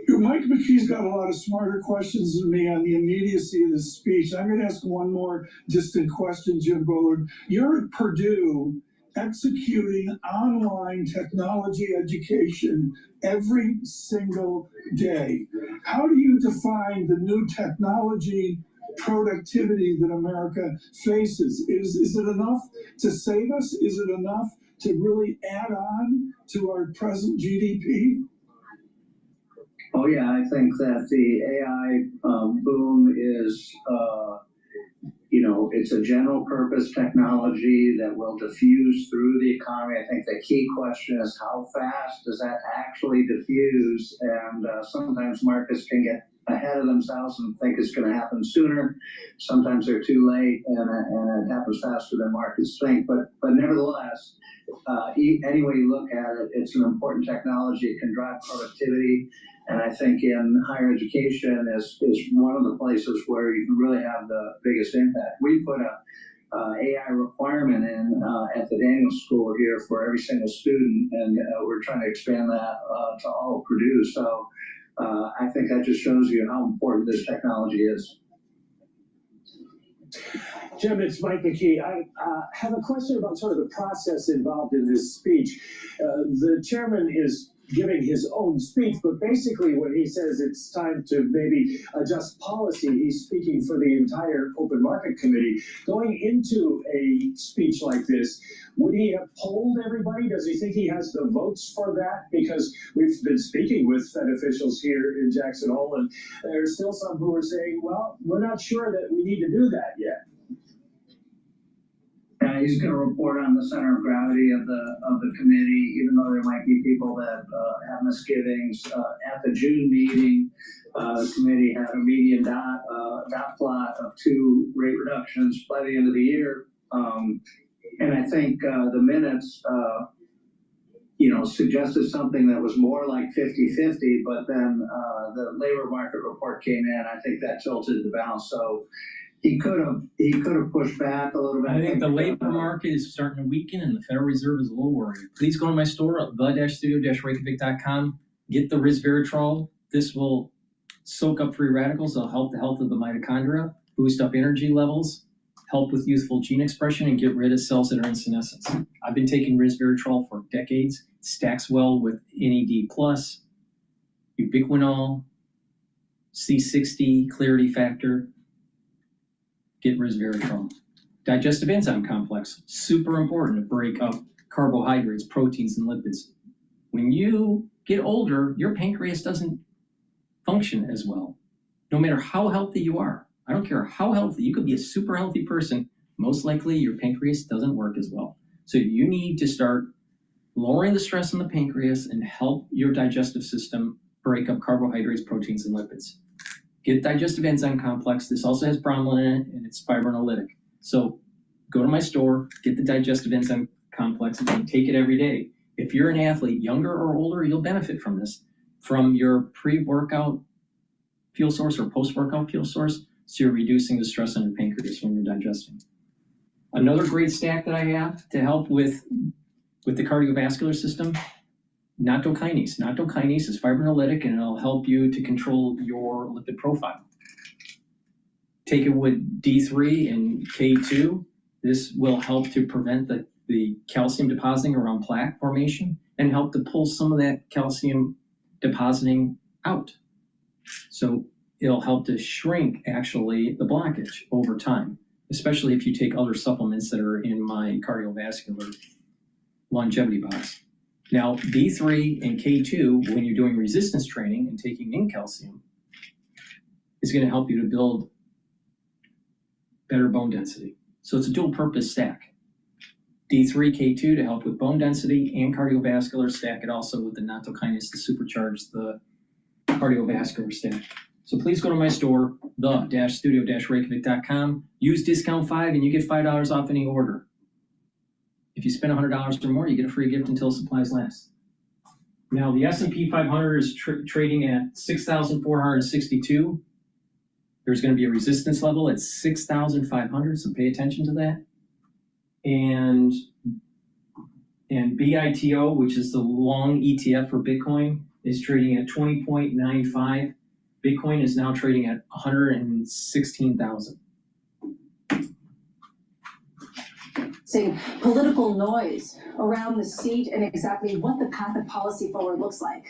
Mike McKee's got a lot of smarter questions than me on the immediacy of this speech. I'm going to ask one more distant question, Jim Bullard. You're at Purdue executing online technology education every single day. How do you define the new technology productivity that America faces? Is it enough to save us? Is it enough to really add on to our present GDP? Oh yeah, I think that the AI boom is, it's a general purpose technology that will diffuse through the economy. I think the key question is how fast does that actually diffuse? And sometimes markets can get ahead of themselves and think it's going to happen sooner. Sometimes they're too late, and it happens faster than markets think. But nevertheless, any way you look at it, it's an important technology. It can drive productivity. And I think in higher education is one of the places where you can really have the biggest impact. We put a AI requirement in at the Daniel School here for every single student, and we're trying to expand that to all of Purdue. So I think that just shows you how important this technology is. Jim, it's Mike McKee. I have a question about sort of the process involved in this speech. The chairman is giving his own speech, but basically when he says it's time to maybe adjust policy, he's speaking for the entire Open Market Committee. Going into a speech like this, would he have polled everybody? Does he think he has the votes for that? Because we've been speaking with Fed officials here in Jackson Hole, and there's still some who are saying, well, we're not sure that we need to do that yet. He's going to report on the center of gravity of the committee, even though there might be people that have misgivings. At the June meeting, the committee had a median dot plot of 2 rate reductions by the end of the year. And I think the minutes, suggested something that was more like 50-50, but then the labor market report came in. I think that tilted the balance. So he could have pushed back a little bit. I think the labor market is starting to weaken, and the Federal Reserve is a little worried. Please go to my store at the-studio-reykjavik.com. Get the resveratrol. This will soak up free radicals. It'll help the health of the mitochondria, boost up energy levels, help with youthful gene expression, and get rid of cells that are in senescence. I've been taking resveratrol for decades. It stacks well with NAD+, ubiquinol, C60, clarity factor. Get resveratrol. Digestive enzyme complex, super important to break up carbohydrates, proteins, and lipids. When you get older, your pancreas doesn't function as well, no matter how healthy you are. I don't care how healthy, you could be a super healthy person, most likely your pancreas doesn't work as well. So you need to start lowering the stress on the pancreas and help your digestive system break up carbohydrates, proteins, and lipids. Get digestive enzyme complex. This also has bromelain in it, and it's fibrinolytic. So go to my store, get the digestive enzyme complex, and take it every day. If you're an athlete, younger or older, you'll benefit from this, from your pre-workout fuel source or post-workout fuel source, so you're reducing the stress on your pancreas when you're digesting. Another great stack that I have to help with the cardiovascular system, nattokinase. Nattokinase is fibrinolytic, and it'll help you to control your lipid profile. Take it with D3 and K2. This will help to prevent the calcium depositing around plaque formation and help to pull some of that calcium depositing out. So it'll help to shrink, actually, the blockage over time, especially if you take other supplements that are in my cardiovascular longevity box. Now, D3 and K2, when you're doing resistance training and taking in calcium, is going to help you to build better bone density. So it's a dual purpose stack. D3, K2 to help with bone density and cardiovascular, stack it also with the nattokinase to supercharge the cardiovascular stack. So please go to my store, the-studio-reykjavik.com, use discount 5 and you get $5 off any order. If you spend $100 or more, you get a free gift until supplies last. Now, the S&P 500 is trading at 6,462. There's going to be a resistance level at 6,500, so pay attention to that. And BITO, which is the long ETF for Bitcoin, is trading at 20.95. Bitcoin is now trading at 116,000. Saying political noise around the seat and exactly what the path of policy forward looks like.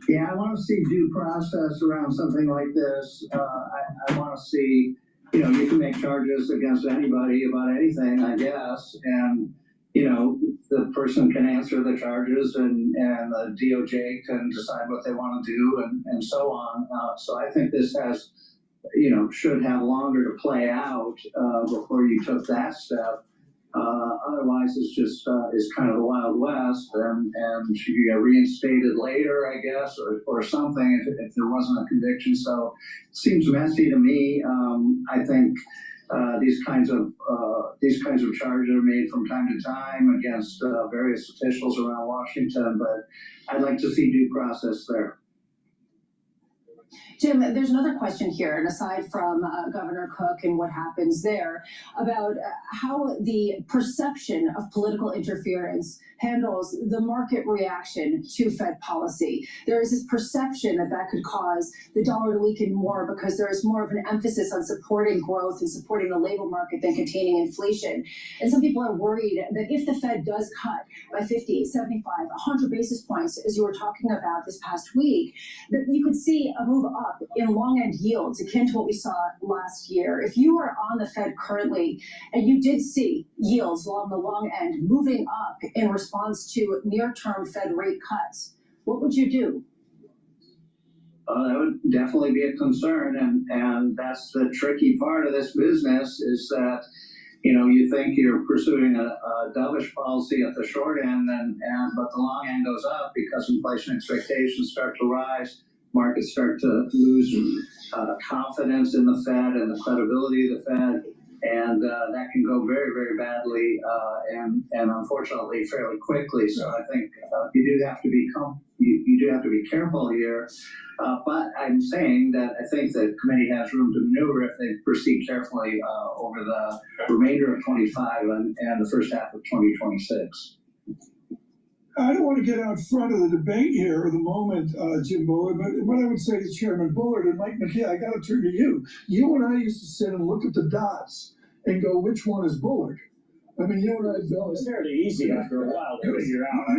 Yeah, I want to see due process around something like this. I want to see, you know, you can make charges against anybody about anything, I guess, and, you know, the person can answer the charges and the DOJ can decide what they want to do and so on. So I think this has, you know, should have longer to play out before you took that step. Otherwise, it's just is kind of the Wild West, and should get reinstated later, I guess, or something if there wasn't a conviction. So it seems messy to me. I think these kinds of charges are made from time to time against various officials around Washington, but I'd like to see due process there. Jim, there's another question here, and aside from Governor Cook and what happens there, about how the perception of political interference handles the market reaction to Fed policy. There is this perception that could cause the dollar to weaken more because there is more of an emphasis on supporting growth and supporting the labor market than containing inflation. And some people are worried that if the Fed does cut by 50, 75, 100 basis points, as you were talking about this past week, that you could see a move up in long end yields akin to what we saw last year. If you are on the Fed currently and you did see yields along the long end moving up in response to near-term Fed rate cuts, what would you do? That would definitely be a concern, and that's the tricky part of this business is that, you know, you think you're pursuing a dovish policy at the short end, but the long end goes up because inflation expectations start to rise. Markets start to lose confidence in the Fed and the credibility of the Fed, and that can go very, very badly and unfortunately fairly quickly. So I think you do have to be careful here. But I'm saying that I think the committee has room to maneuver if they proceed carefully over the remainder of 25 and the first half of 2026. I don't want to get out front of the debate here or the moment, Jim Bullard, but what I would say to Chairman Bullard and Mike McKay, I got to turn to you. You and I used to sit and look at the dots and go, which one is Bullard? I mean, you and I don't. It's fairly easy after a while to figure out. I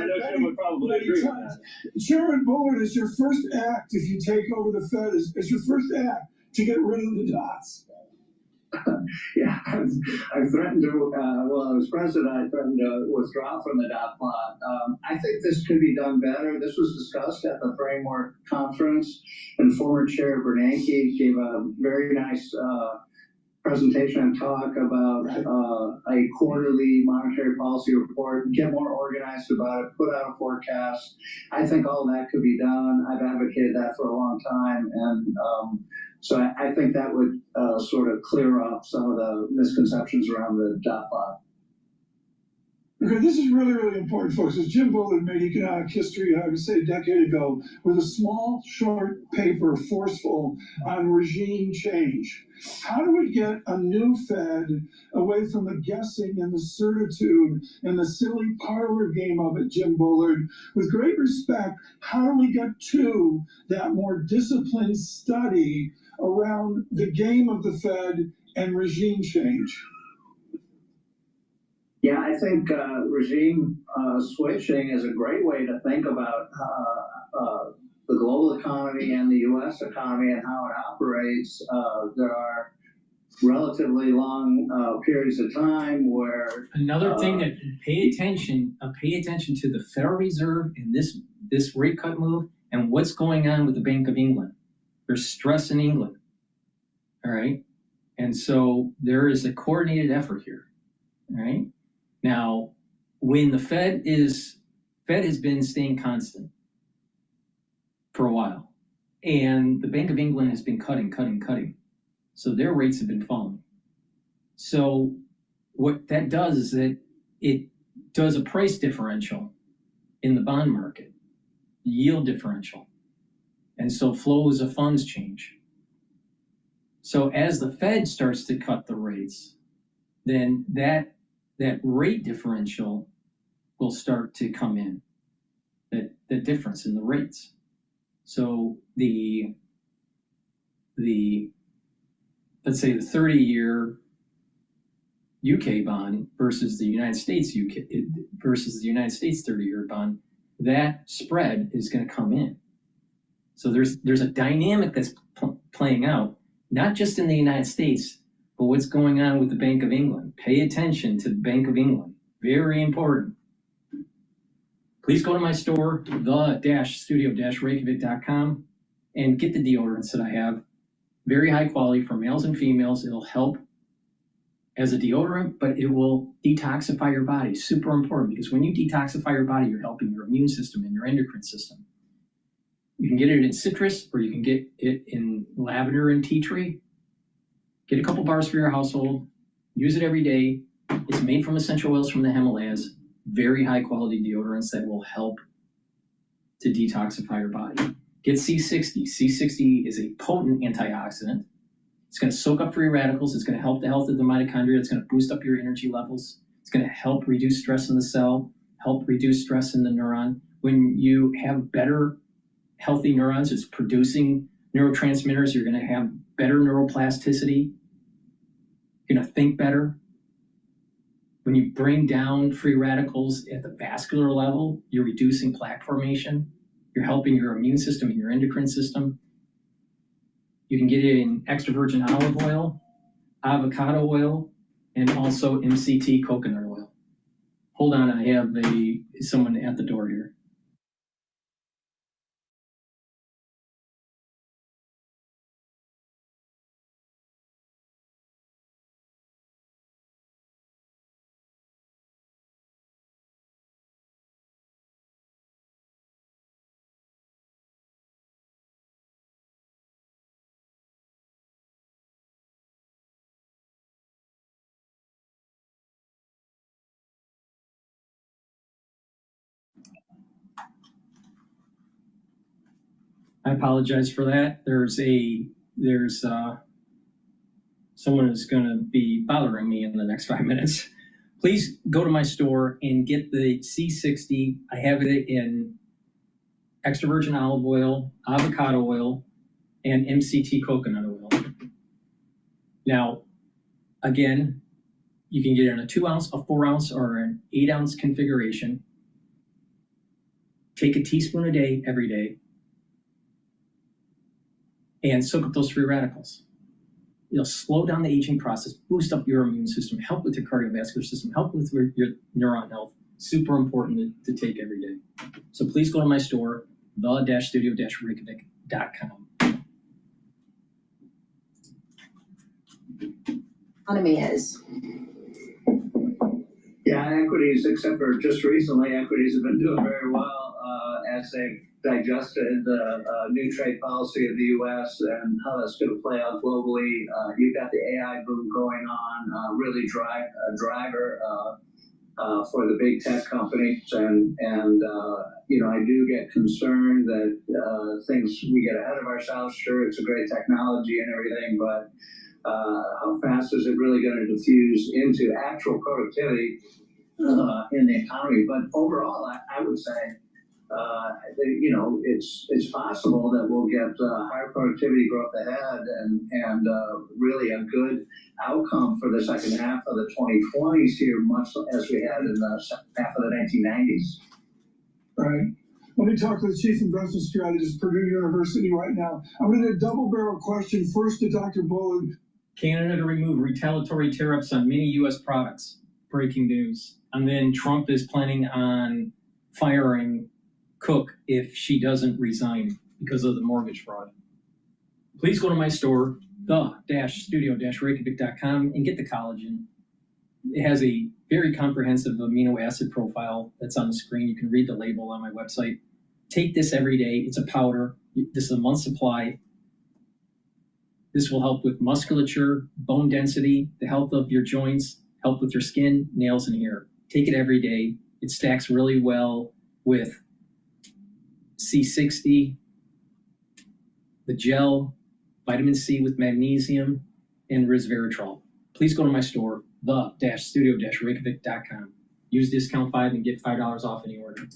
know Jim would probably agree with that. Chairman Bullard, is your first act, if you take over the Fed, is your first act to get rid of the dots? Yeah, I've threatened to, well, I was president, I threatened to withdraw from the dot plot. I think this could be done better. This was discussed at the Framework Conference, and former Chair Bernanke gave a very nice presentation and talk about a quarterly monetary policy report, get more organized about it, put out a forecast. I think all that could be done. I've advocated that for a long time, and so I think that would sort of clear up some of the misconceptions around the dot plot. Okay, this is really, really important, folks. As Jim Bolton made economic history, I would say a decade ago, with a small, short paper, forceful on regime change. How do we get a new Fed away from the guessing and the certitude and the silly parlor game of it, Jim Bullard? With great respect, how do we get to that more disciplined study around the game of the Fed and regime change? Yeah, I think regime switching is a great way to think about the global economy and the U.S. economy and how it operates. There are relatively long periods of time where another thing that pay attention to the Federal Reserve in this rate cut move and what's going on with the Bank of England. There's stress in England. All right, and so there is a coordinated effort here. All right. Now, when the Fed has been staying constant for a while, and the Bank of England has been cutting. So their rates have been falling. So what that does is that it does a price differential in the bond market, yield differential. And so flows of funds change. So as the Fed starts to cut the rates, then that rate differential will start to come in, the difference in the rates. So the let's say the 30-year UK bond versus the United States 30-year bond, that spread is going to come in. So there's a dynamic that's playing out, not just in the United States, but what's going on with the Bank of England. Pay attention to the Bank of England. Very important. Please go to my store, the-studio-reykjavik.com, and get the deodorants that I have. Very high quality for males and females. It'll help as a deodorant, but it will detoxify your body. Super important, because when you detoxify your body, you're helping your immune system and your endocrine system. You can get it in citrus, or you can get it in lavender and tea tree. Get a couple bars for your household. Use it every day. It's made from essential oils from the Himalayas. Very high quality deodorants that will help to detoxify your body. Get C60. C60 is a potent antioxidant. It's going to soak up free radicals. It's going to help the health of the mitochondria. It's going to boost up your energy levels. It's going to help reduce stress in the cell, help reduce stress in the neuron. When you have better, healthy neurons, it's producing neurotransmitters. You're going to have better neuroplasticity. You're going to think better. When you bring down free radicals at the vascular level, you're reducing plaque formation. You're helping your immune system and your endocrine system. You can get it in extra virgin olive oil, avocado oil, and also MCT coconut oil. Hold on, I have someone at the door here. I apologize for that. There's someone who's going to be bothering me in the next 5 minutes. Please go to my store and get the C60. I have it in extra virgin olive oil, avocado oil, and MCT coconut oil. Now, again, you can get it in a 2 ounce, a 4 ounce, or an 8 ounce configuration. Take a teaspoon a day, every day, and soak up those free radicals. It'll slow down the aging process, boost up your immune system, help with your cardiovascular system, help with your neuron health. Super important to take every day. So please go to my store, the-studio-reykjavik.com. Economy is. Yeah, equities, except for just recently, equities have been doing very well as they've digested the new trade policy of the U.S. and how that's going to play out globally. You've got the AI boom going on, really driver for the big tech companies, and I do get concerned that we get ahead of ourselves. Sure, it's a great technology and everything, but how fast is it really going to diffuse into actual productivity in the economy? But overall, I would say, it's possible that we'll get higher productivity growth ahead and really a good outcome for the second half of the 2020s here, much as we had in the second half of the 1990s. Right. Let me talk to the chief investment strategist at Purdue University right now. I'm going to do a double-barrel question first to Dr. Bolton. Canada to remove retaliatory tariffs on many U.S. products. Breaking news. And then Trump is planning on firing Cook if she doesn't resign because of the mortgage fraud. Please go to my store, the-studio-reykjavik.com, and get the collagen. It has a very comprehensive amino acid profile that's on the screen. You can read the label on my website. Take this every day. It's a powder. This is a month's supply. This will help with musculature, bone density, the health of your joints, help with your skin, nails, and hair. Take it every day. It stacks really well with C60, the gel, vitamin C with magnesium, and resveratrol. Please go to my store, the-studio-reykjavik.com. Use discount 5 and get $5 off any order.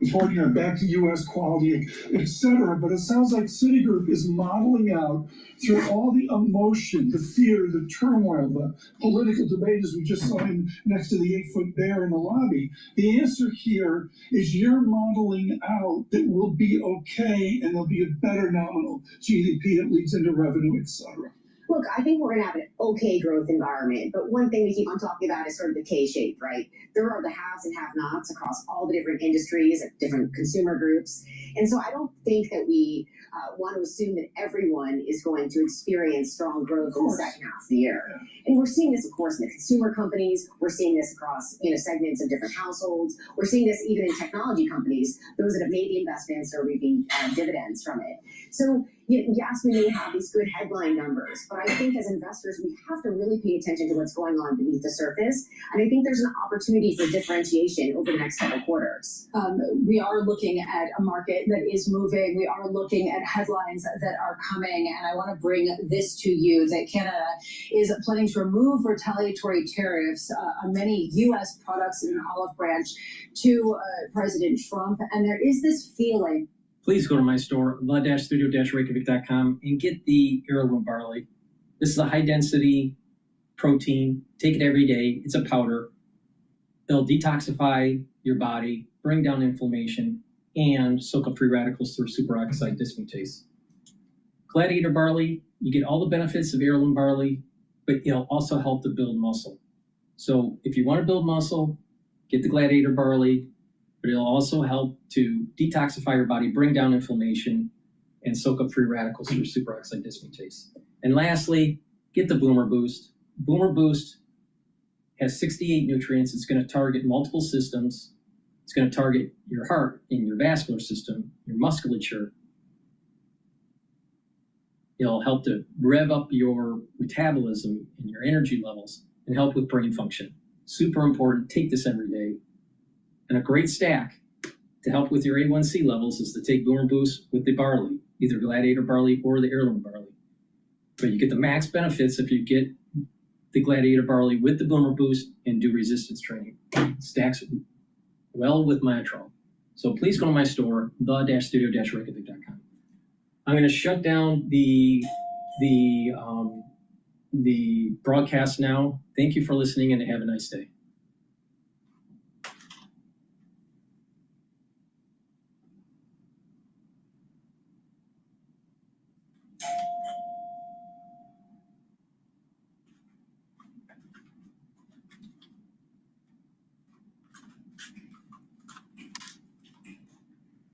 Before you back to U.S. quality, etc. But it sounds like Citigroup is modeling out through all the emotion, the fear, the turmoil, the political debate, as we just saw next to the 8-foot bear in the lobby. The answer here is you're modeling out that we'll be okay and there'll be a better nominal GDP that leads into revenue, etc. Look, I think we're going to have an okay growth environment, but one thing we keep on talking about is sort of the K-shape, right? There are the haves and have-nots across all the different industries, different consumer groups. And so I don't think that we want to assume that everyone is going to experience strong growth in the second half of the year. And we're seeing this, of course, in the consumer companies. We're seeing this across segments of different households. We're seeing this even in technology companies. Those that have made the investments are reaping dividends from it. So yes, we may have these good headline numbers, but I think as investors, we have to really pay attention to what's going on beneath the surface. And I think there's an opportunity for differentiation over the next couple quarters. We are looking at a market that is moving. We are looking at headlines that are coming. And I want to bring this to you, that Canada is planning to remove retaliatory tariffs on many U.S. products in an olive branch to President Trump. And there is this feeling. Please go to my store, the-studio-reykjavik.com, and get the heirloom barley. This is a high-density protein. Take it every day. It's a powder. It'll detoxify your body, bring down inflammation, and soak up free radicals through superoxide dismutase. Gladiator barley, you get all the benefits of heirloom barley, but it'll also help to build muscle. So if you want to build muscle, get the Gladiator barley, but it'll also help to detoxify your body, bring down inflammation, and soak up free radicals through superoxide dismutase. And lastly, get the Boomer Boost. Boomer Boost has 68 nutrients. It's going to target multiple systems. It's going to target your heart and your vascular system, your musculature. It'll help to rev up your metabolism and your energy levels and help with brain function. Super important. Take this every day. And a great stack to help with your A1C levels is to take Boomer Boost with the barley, either Gladiator barley or the heirloom barley. But you get the max benefits if you get the Gladiator barley with the Boomer Boost and do resistance training. Stacks well with Myotrol. So please go to my store, the-studio-reykjavik.com. I'm going to shut down the broadcast now. Thank you for listening and have a nice day.